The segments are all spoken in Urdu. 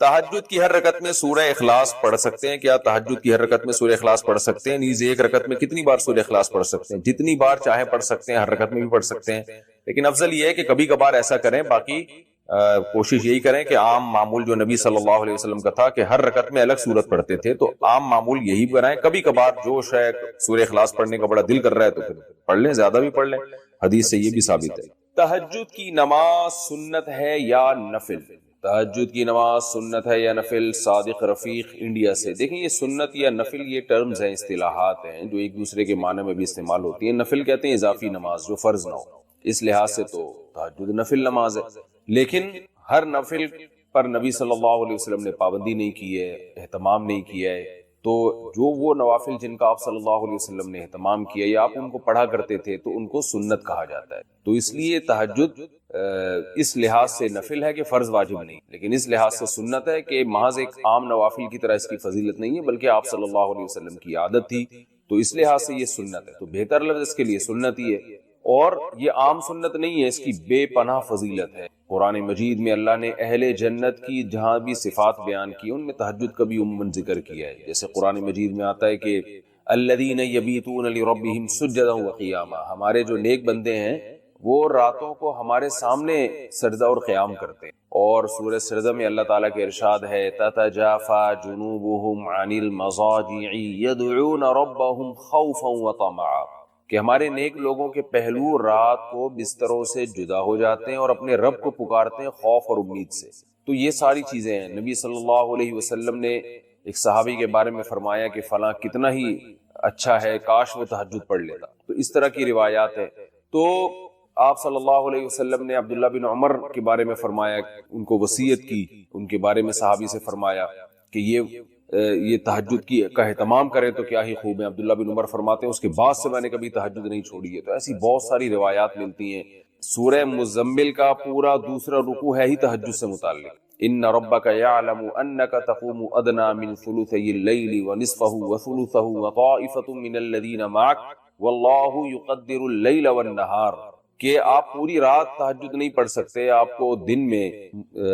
تہجد کی ہر رکعت میں سورہ اخلاص پڑھ سکتے ہیں کیا؟ تہجد کی ہر رکعت میں سورہ اخلاص پڑھ سکتے ہیں؟ نیز ایک رکعت میں کتنی بار سورہ اخلاص پڑھ سکتے ہیں؟ جتنی بار چاہے پڑھ سکتے ہیں، ہر رکعت میں بھی پڑھ سکتے ہیں، لیکن افضل یہ ہے کہ کبھی کبھار ایسا کریں. باقی کوشش یہی کریں کہ عام معمول جو نبی صلی اللہ علیہ وسلم کا تھا کہ ہر رکعت میں الگ سورت پڑھتے تھے، تو عام معمول یہی بنائیں. کبھی کبھار جوش ہے، سورہ اخلاص پڑھنے کا بڑا دل کر رہا ہے تو پھر پڑھ لیں، زیادہ بھی پڑھ لیں. حدیث سے یہ بھی ثابت ہے. تہجد کی نماز سنت ہے یا نفل؟ تہجد کی نماز سنت ہے یا نفل؟ صادق رفیق انڈیا سے. دیکھیں یہ سنت یا نفل یہ ٹرمز ہیں، اصطلاحات ہیں جو ایک دوسرے کے معنی میں بھی استعمال ہوتی ہیں. نفل کہتے ہیں اضافی نماز جو فرض نہ ہو، اس لحاظ سے تو تہجد نفل نماز ہے. لیکن ہر نفل پر نبی صلی اللہ علیہ وسلم نے پابندی نہیں کی ہے، اہتمام نہیں کیا ہے. تو جو وہ نوافل جن کا آپ صلی اللہ علیہ وسلم نے اہتمام کیا یا آپ ان کو پڑھا کرتے تھے تو ان کو سنت کہا جاتا ہے. تو اس لیے تہجد اس لحاظ سے نفل ہے کہ فرض واجب نہیں، لیکن اس لحاظ سے سنت ہے کہ محض ایک عام نوافل کی طرح اس کی فضیلت نہیں ہے، بلکہ آپ صلی اللہ علیہ وسلم کی عادت تھی، تو اس لحاظ سے یہ سنت ہے. تو بہتر لفظ اس کے لیے سنت ہی ہے، اور یہ عام سنت نہیں ہے، اس کی بے پناہ فضیلت ہے. قرآن مجید میں اللہ نے اہل جنت کی جہاں بھی صفات بیان کی ان میں تہجد کا بھی عموماً ذکر کیا ہے. جیسے قرآن مجید میں آتا ہے کہ الذین یبیتون لربہم سجدا وقیاما، ہمارے جو نیک بندے ہیں وہ راتوں کو ہمارے سامنے سجدہ اور قیام کرتے ہیں. اور سورہ سجدہ میں اللہ تعالیٰ کے ارشاد ہے تتجافى جنوبهم عن المضاجع يدعون ربهم خوفا وطمعا، کہ ہمارے نیک لوگوں کے پہلو رات کو بستروں سے جدا ہو جاتے ہیں اور اپنے رب کو پکارتے ہیں خوف اور امید سے. تو یہ ساری چیزیں ہیں. نبی صلی اللہ علیہ وسلم نے ایک صحابی کے بارے میں فرمایا کہ فلاں کتنا ہی اچھا ہے، کاش وہ تہجد پڑھ لیتا. تو اس طرح کی روایات ہیں. تو آپ صلی اللہ علیہ وسلم نے عبداللہ بن عمر کے بارے میں فرمایا، ان کو وصیت کی، ان کے بارے میں صحابی سے فرمایا کہ یہ تہجد کی کا اہتمام کریں تو کیا ہی خوب ہے. عبداللہ بن عمر فرماتے ہیں اس کے بعد سے میں نے کبھی تہجد نہیں چھوڑی ہے. تو ایسی بہت ساری روایات ملتی ہیں. سورہ مزمل کا پورا دوسرا رکوع ہے ہی تہجد سے متعلق. ان ربک یعلم انک تقوم ادنی من ثلثی اللیل ونصفہ وثلثہ وطائفۃ من الذین معک واللہ یقدر اللیل والنہار، کہ آپ پوری رات تہجد نہیں پڑھ سکتے. آپ کو دن میں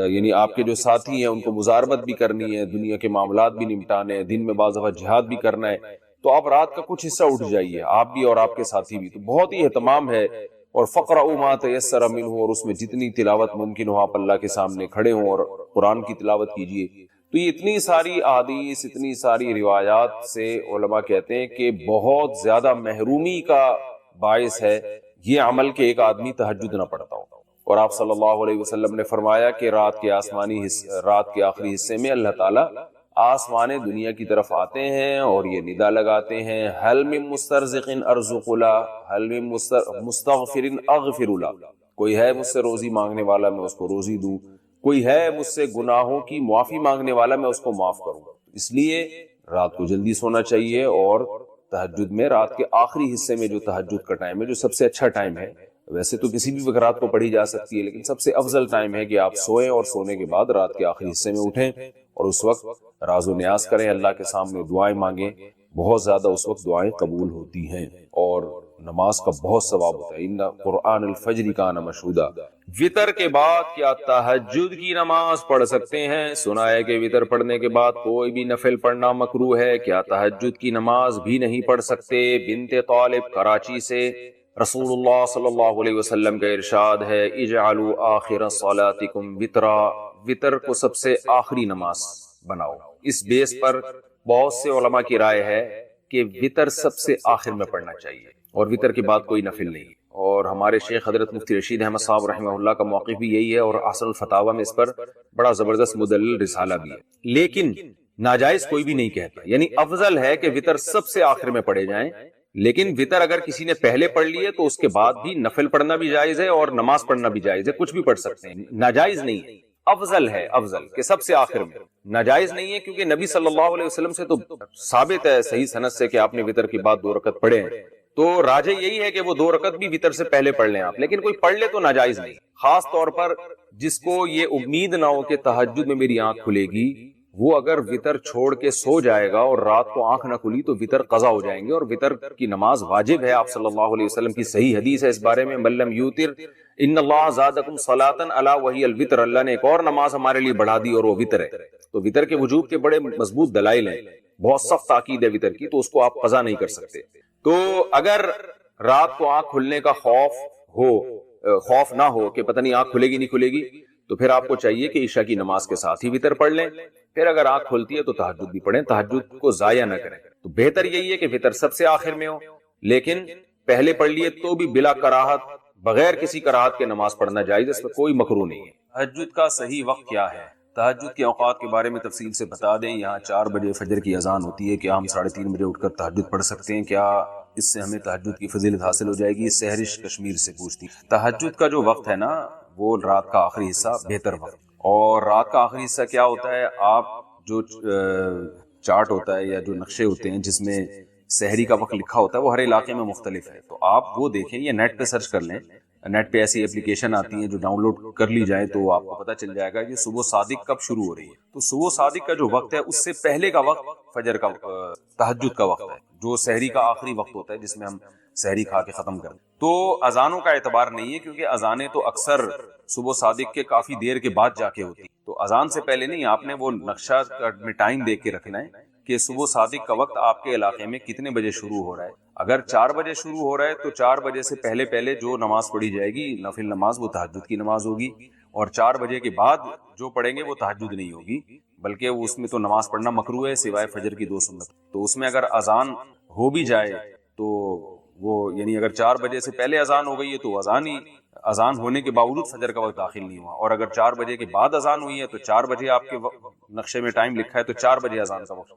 یعنی آپ کے جو ساتھی ہیں ان کو مزاربت بھی کرنی ہے، دنیا کے معاملات بھی نمٹانے ہیں، دن میں بعض دفعہ جہاد بھی کرنا ہے، تو آپ رات کا کچھ حصہ اٹھ جائیے، آپ بھی اور آپ کے ساتھی بھی. تو بہت ہی اہتمام ہے. اور فقرؤوا ما تیسر منہ، اور اس میں جتنی تلاوت ممکن ہو آپ اللہ کے سامنے کھڑے ہوں اور قرآن کی تلاوت کیجیے. تو یہ اتنی ساری احادیث، اتنی ساری روایات سے علماء کہتے ہیں کہ بہت زیادہ محرومی کا باعث ہے یہ عمل کہ ایک آدمی تہجد نہ پڑھتا ہو. اور آپ صلی اللہ علیہ وسلم نے فرمایا کہ رات کے آخری حصے میں اللہ تعالیٰ آسمان دنیا کی طرف آتے ہیں اور یہ ندا لگاتے ہیں هل من مسترزق ارزق له، هل من مستغفر اغفر له، کوئی ہے مجھ سے روزی مانگنے والا میں اس کو روزی دوں، کوئی ہے مجھ سے گناہوں کی معافی مانگنے والا میں اس کو معاف کروں. اس لیے رات کو جلدی سونا چاہیے، اور تہجد میں رات کے آخری حصے میں جو تہجد کا ٹائم ہے جو سب سے اچھا ٹائم ہے، ویسے تو کسی بھی وقت رات کو پڑھی جا سکتی ہے، لیکن سب سے افضل ٹائم ہے کہ آپ سوئیں اور سونے کے بعد رات کے آخری حصے میں اٹھیں اور اس وقت راز و نیاز کریں، اللہ کے سامنے دعائیں مانگیں. بہت زیادہ اس وقت دعائیں قبول ہوتی ہیں اور نماز کا بہت ثواب ہوتا ہے. ان قرآن الفجر کان مشہودا. وطر کے بعد کیا تہجد کی نماز پڑھ سکتے ہیں؟ سنا ہے کہ وطر پڑھنے کے بعد کوئی بھی نفل پڑھنا مکروہ ہے، کیا تہجد کی نماز بھی نہیں پڑھ سکتے؟ بنت طالب کراچی سے. رسول اللہ صلی اللہ علیہ وسلم کا ارشاد ہے اجعلوا آخر صلاتکم وطرا، وطر کو سب سے آخری نماز بناؤ. اس بیس پر بہت سے علماء کی رائے ہے کہ وطر سب سے آخر میں پڑھنا چاہیے اور وطر کے بعد کوئی نفل نہیں. اور ہمارے شیخ حضرت مفتی رشید احمد صاحب رحمہ اللہ کا موقف بھی یہی ہے، اور احسن الفتاوی میں اس پر بڑا زبردست مدلل رسالہ بھی ہے. لیکن ناجائز کوئی بھی نہیں کہتا، یعنی افضل ہے کہ وطر سب سے آخر میں پڑھے جائیں. لیکن وطر اگر کسی نے پہلے پڑھ لیے تو اس کے بعد بھی نفل پڑھنا بھی جائز ہے اور نماز پڑھنا بھی جائز ہے، کچھ بھی پڑھ سکتے ہیں، ناجائز نہیں ہے. افضل ہے، افضل کہ سب سے آخر میں. ناجائز نہیں ہے کیونکہ نبی صلی اللہ علیہ وسلم سے تو ثابت ہے صحیح سند سے کہ آپ نے وطر کے بعد 2 رکعت پڑھے ہیں. تو راجح یہی ہے کہ وہ 2 رکعت بھی وطر سے پہلے پڑھ لیں آپ، لیکن کوئی پڑھ لے تو ناجائز نہیں. خاص طور پر جس کو یہ امید نہ ہو کہ تہجد میں میری آنکھ کھلے گی، وہ اگر وطر چھوڑ کے سو جائے گا اور رات کو آنکھ نہ کھلی تو وطر قضا ہو جائیں گے، اور وطر کی نماز واجب ہے۔ آپ صلی اللہ علیہ وسلم کی صحیح حدیث ہے اس بارے میں، من لم یوتر ان اللہ زادکم صلاۃ الا وہی الوتر، اللہ نے ایک اور نماز ہمارے لیے بڑھا دی اور وہ وطر ہے۔ تو وطر کے وجوب کے بڑے مضبوط دلائل ہیں، بہت سخت تاکید ہے وطر کی، تو اس کو آپ قضا نہیں کر سکتے۔ تو اگر رات کو آنکھ کھلنے کا خوف نہ ہو کہ پتہ نہیں آنکھ کھلے گی نہیں کھلے گی، تو پھر آپ کو چاہیے کہ عشاء کی نماز کے ساتھ ہی وطر پڑھ لیں، پھر اگر آنکھ کھلتی ہے تو تہجد بھی پڑھیں، تہجد کو ضائع نہ کریں۔ تو بہتر یہی ہے کہ وطر سب سے آخر میں ہو، لیکن پہلے پڑھ لیے تو بھی بلا کراہت، بغیر کسی کراہت کے نماز پڑھنا جائز، اس میں کوئی مکروہ نہیں ہے۔ تہجد کا صحیح وقت کیا ہے؟ تہجد کے اوقات کے بارے میں تفصیل سے بتا دیں۔ یہاں 4 بجے فجر کی اذان ہوتی ہے، کیا ہم 3:30 بجے اٹھ کر تہجد پڑھ سکتے ہیں؟ کیا اس سے ہمیں تہجد کی فضیلت حاصل ہو جائے گی؟ سہرش کشمیر سے پوچھتی۔ تہجد کا جو وقت ہے نا، وہ رات کا آخری حصہ بہتر وقت، اور رات کا آخری حصہ کیا ہوتا ہے؟ آپ جو چارٹ ہوتا ہے یا جو نقشے ہوتے ہیں جس میں سحری کا وقت لکھا ہوتا ہے، وہ ہر علاقے میں مختلف ہے، تو آپ وہ دیکھیں یا نیٹ پہ سرچ کر لیں۔ نیٹ پہ ایسی اپلیکیشن آتی ہیں جو ڈاؤن لوڈ کر لی جائے تو آپ کو پتہ چل جائے گا کہ صبح صادق کب شروع ہو رہی ہے۔ تو صبح صادق کا جو وقت ہے اس سے پہلے کا وقت فجر کا تہجد کا وقت ہے، جو سحری کا آخری وقت ہوتا ہے جس میں ہم سحری کھا کے ختم کرتے ہیں۔ تو اذانوں کا اعتبار نہیں ہے، کیونکہ اذانیں تو اکثر صبح صادق کے کافی دیر کے بعد جا کے ہوتی ہیں، تو اذان سے پہلے نہیں، آپ نے وہ نقشہ میں ٹائم دیکھ کے رکھنا ہے کہ صبح صادق کا وقت آپ کے علاقے میں کتنے بجے شروع ہو رہا ہے۔ اگر 4 بجے شروع ہو رہا ہے تو 4 بجے سے پہلے جو نماز پڑھی جائے گی نفل نماز، وہ تہجد کی نماز ہوگی، اور 4 بجے کے بعد جو پڑھیں گے وہ تہجد نہیں ہوگی، بلکہ اس میں تو نماز پڑھنا مکروہ ہے سوائے فجر کی 2 سنت۔ تو اس میں اگر اذان ہو بھی جائے تو وہ یعنی اگر 4 بجے سے پہلے اذان ہو گئی ہے تو اذان ہونے کے باوجود فجر کا وقت داخل نہیں ہوا، اور اگر 4 بجے کے بعد اذان ہوئی ہے تو 4 بجے آپ کے نقشے میں ٹائم لکھا ہے تو 4 بجے اذان کا وقت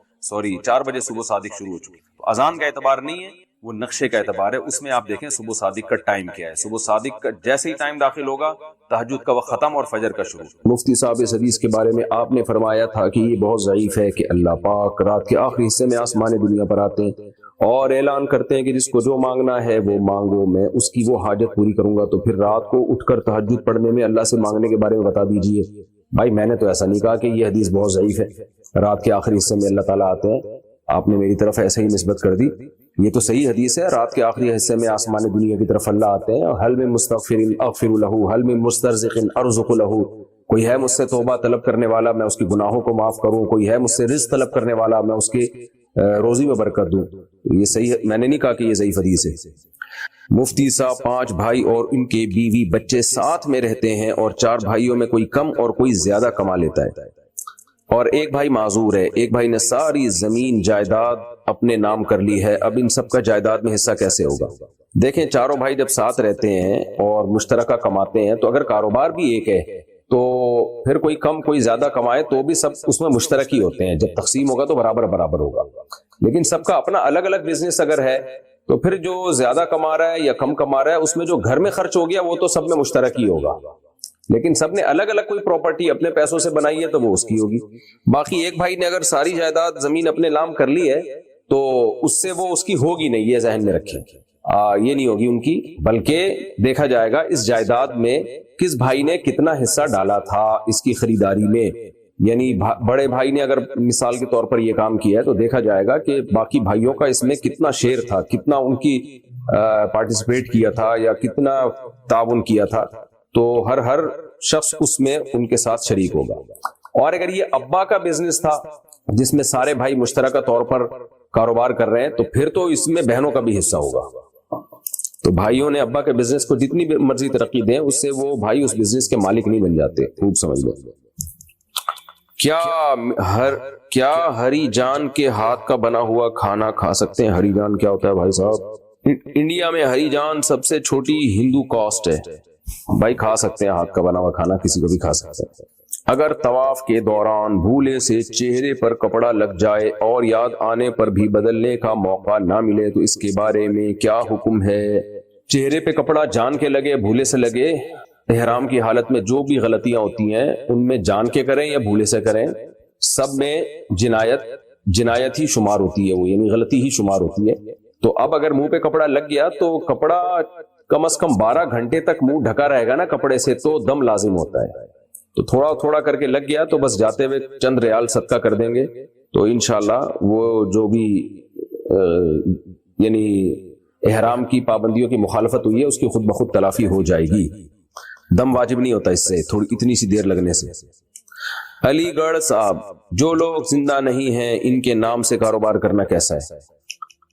4 بجے صبح صادق شروع ہو چکی۔ تو اذان کا اعتبار نہیں ہے، وہ نقشے کا اعتبار ہے، اس میں آپ دیکھیں صبح صادق کا ٹائم کیا ہے۔ صبح صادق کا جیسے ہی ٹائم داخل ہوگا تہجد کا وقت ختم اور فجر کا شروع۔ مفتی صاحب اس حدیث کے بارے میں آپ نے فرمایا تھا کہ یہ بہت ضعیف ہے کہ اللہ پاک رات کے آخری حصے میں آسمان دنیا پر آتے ہیں اور اعلان کرتے ہیں کہ جس کو جو مانگنا ہے وہ مانگو، میں اس کی وہ حاجت پوری کروں گا۔ تو پھر رات کو اٹھ کر تہجد پڑھنے میں اللہ سے مانگنے کے بارے میں بتا دیجئے۔ بھائی میں نے تو ایسا نہیں کہا کہ یہ حدیث بہت ضعیف ہے، رات کے آخری حصے میں اللہ تعالیٰ آتے ہیں، آپ نے میری طرف ایسے ہی نسبت کر دی۔ یہ تو صحیح حدیث ہے، رات کے آخری حصے میں آسمان دنیا کی طرف اللہ آتے ہیں، حل من مستغفر اغفر لہ حل من مسترزق ارزق لہ، کوئی ہے مجھ سے توبہ طلب کرنے والا میں اس کی گناہوں کو معاف کروں، کوئی ہے مجھ سے رزق طلب کرنے والا میں اس کے روزی میں برکت دوں۔ یہ صحیح، میں نے نہیں کہا کہ یہ ضعیف حدیث ہے۔ مفتی صاحب 5 بھائی اور ان کے بیوی بچے ساتھ میں رہتے ہیں، اور 4 بھائیوں میں کوئی کم اور کوئی زیادہ کما لیتا ہے، اور ایک بھائی معذور ہے، ایک بھائی نے ساری زمین جائیداد اپنے نام کر لی ہے، اب ان سب کا جائیداد میں حصہ کیسے ہوگا؟ دیکھیں چاروں بھائی جب ساتھ رہتے ہیں اور مشترکہ کماتے ہیں تو اگر کاروبار بھی ایک ہے تو پھر کوئی کم کوئی زیادہ کمائے تو بھی سب اس میں مشترک ہی ہوتے ہیں، جب تقسیم ہوگا تو برابر برابر ہوگا۔ لیکن سب کا اپنا الگ الگ بزنس اگر ہے تو پھر جو زیادہ کما رہا ہے یا کم کما رہا ہے اس میں جو گھر میں خرچ ہو گیا وہ تو سب میں مشترک ہی ہوگا، لیکن سب نے الگ الگ کوئی پراپرٹی اپنے پیسوں سے بنائی ہے تو وہ اس کی ہوگی۔ باقی ایک بھائی نے اگر ساری جائیداد زمین اپنے نام کر لی ہے تو اس سے وہ اس کی ہوگی نہیں، یہ ذہن میں رکھیں، یہ نہیں ہوگی ان کی، بلکہ دیکھا جائے گا اس جائیداد میں کس بھائی نے کتنا حصہ ڈالا تھا اس کی خریداری میں۔ یعنی بڑے بھائی نے اگر مثال کے طور پر یہ کام کیا ہے تو دیکھا جائے گا کہ باقی بھائیوں کا اس میں کتنا شیئر تھا، کتنا ان کی پارٹیسپیٹ کیا تھا یا کتنا تعاون کیا تھا، تو ہر شخص اس میں ان کے ساتھ شریک ہوگا۔ اور اگر یہ ابا کا بزنس تھا جس میں سارے بھائی مشترکہ طور پر کاروبار کر رہے ہیں تو پھر تو اس میں بہنوں کا بھی حصہ ہوگا۔ تو بھائیوں نے ابا کے بزنس کو جتنی مرضی ترقی دیں اس سے وہ بھائی اس بزنس کے مالک نہیں بن جاتے، خوب سمجھ لو۔ کیا ہری جان کے ہاتھ کا بنا ہوا کھانا کھا سکتے ہیں؟ ہری جان کیا ہوتا ہے بھائی صاحب؟ انڈیا میں ہری جان سب سے چھوٹی ہندو کاسٹ ہے، بھائی کھا سکتے ہیں ہاتھ کا بنا ہوا کھانا، کسی کو بھی کھا سکتے ہیں۔ اگر طواف کے دوران بھولے سے چہرے پر کپڑا لگ جائے اور یاد آنے پر بھی بدلنے کا موقع نہ ملے تو اس کے بارے میں کیا حکم ہے؟ چہرے پہ کپڑا جان کے لگے بھولے سے لگے، احرام کی حالت میں جو بھی غلطیاں ہوتی ہیں ان میں جان کے کریں یا بھولے سے کریں سب میں جنایت ہی شمار ہوتی ہے، وہ یعنی غلطی ہی شمار ہوتی ہے۔ تو اب اگر منہ پہ کپڑا لگ گیا تو کپڑا کم از کم 12 گھنٹے تک منہ ڈھکا رہے گا نا کپڑے سے تو دم لازم ہوتا ہے، تو تھوڑا تھوڑا کر کے لگ گیا تو بس جاتے ہوئے چند ریال صدقہ کر دیں گے تو انشاءاللہ وہ جو بھی یعنی احرام کی پابندیوں کی مخالفت ہوئی ہے اس کی خود بخود تلافی ہو جائے گی. دم واجب نہیں ہوتا اس سے تھوڑی اتنی سی دیر لگنے سے. علی گڑھ صاحب، جو لوگ زندہ نہیں ہیں ان کے نام سے کاروبار کرنا کیسا ہے؟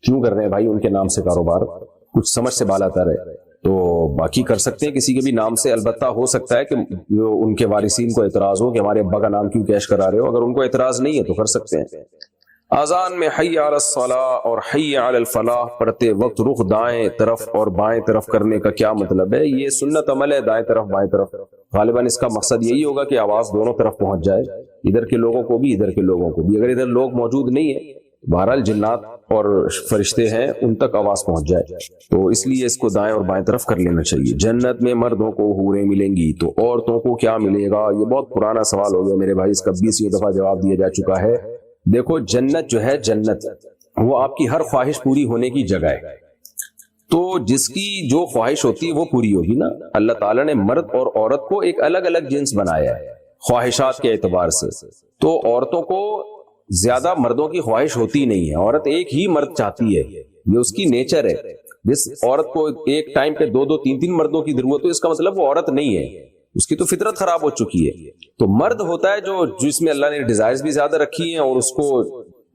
کیوں کر رہے ہیں بھائی ان کے نام سے کاروبار؟ کچھ سمجھ سے بالا تر ہے تو باقی کر سکتے ہیں کسی کے بھی نام سے. البتہ ہو سکتا ہے کہ جو ان کے وارثین کو اعتراض ہو کہ ہمارے ابا کا نام کیوں کیش کرا رہے ہو. اگر ان کو اعتراض نہیں ہے تو کر سکتے ہیں. اذان میں حی علی الصلاۃ اور حی علی الفلاح پڑھتے وقت رخ دائیں طرف اور بائیں طرف کرنے کا کیا مطلب ہے؟ یہ سنت عمل ہے، دائیں طرف بائیں طرف. غالباً اس کا مقصد یہی ہوگا کہ آواز دونوں طرف پہنچ جائے، ادھر کے لوگوں کو بھی ادھر کے لوگوں کو بھی. اگر ادھر لوگ موجود نہیں ہیں، بہرحال جنات اور فرشتے ہیں، ان تک آواز پہنچ جائے، تو اس لیے اس کو دائیں اور بائیں طرف کر لینا چاہیے. جنت میں مردوں کو حوریں ملیں گی تو عورتوں کو کیا ملے گا؟ یہ بہت پرانا سوال ہو گیا میرے بھائی، اس کا 20 دفعہ جواب دیا جا چکا ہے. دیکھو جنت جو ہے، جنت وہ آپ کی ہر خواہش پوری ہونے کی جگہ ہے. تو جس کی جو خواہش ہوتی ہے وہ پوری ہوگی نا. اللہ تعالیٰ نے مرد اور عورت کو ایک الگ الگ جنس بنایا ہے خواہشات کے اعتبار سے. تو عورتوں کو زیادہ مردوں کی خواہش ہوتی نہیں ہے. عورت ایک ہی مرد چاہتی ہے، یہ اس کی نیچر ہے. جس عورت کو ایک ٹائم پہ 2-3 مردوں کی ضرورت ہو، اس کا مطلب وہ عورت نہیں ہے، اس کی تو فطرت خراب ہو چکی ہے. تو مرد ہوتا ہے جو جس میں اللہ نے ڈیزائرز بھی زیادہ رکھی ہیں اور اس کو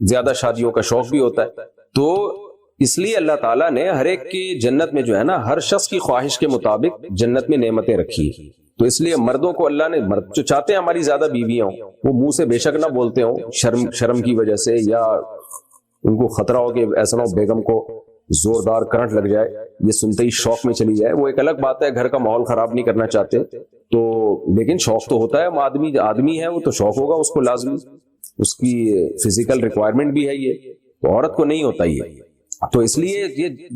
زیادہ شادیوں کا شوق بھی ہوتا ہے. تو اس لیے اللہ تعالیٰ نے ہر ایک کی جنت میں جو ہے نا، ہر شخص کی خواہش کے مطابق جنت میں نعمتیں رکھی ہیں. تو اس لیے مردوں کو اللہ نے، مرد جو چاہتے ہیں ہماری زیادہ بیویاں ہوں، وہ منہ سے بے شک نہ بولتے ہوں شرم کی وجہ سے، یا ان کو خطرہ ہو کہ ایسا نہ ہو بیگم کو زوردار کرنٹ لگ جائے، یہ سنتے ہی شوق میں چلی جائے. وہ ایک الگ بات ہے، گھر کا ماحول خراب نہیں کرنا چاہتے تو، لیکن شوق تو ہوتا ہے. آدمی ہے وہ تو شوق ہوگا اس کو لازمی، اس کی فزیکل ریکوائرمنٹ بھی ہے. یہ تو عورت کو نہیں ہوتا یہ. تو اس لیے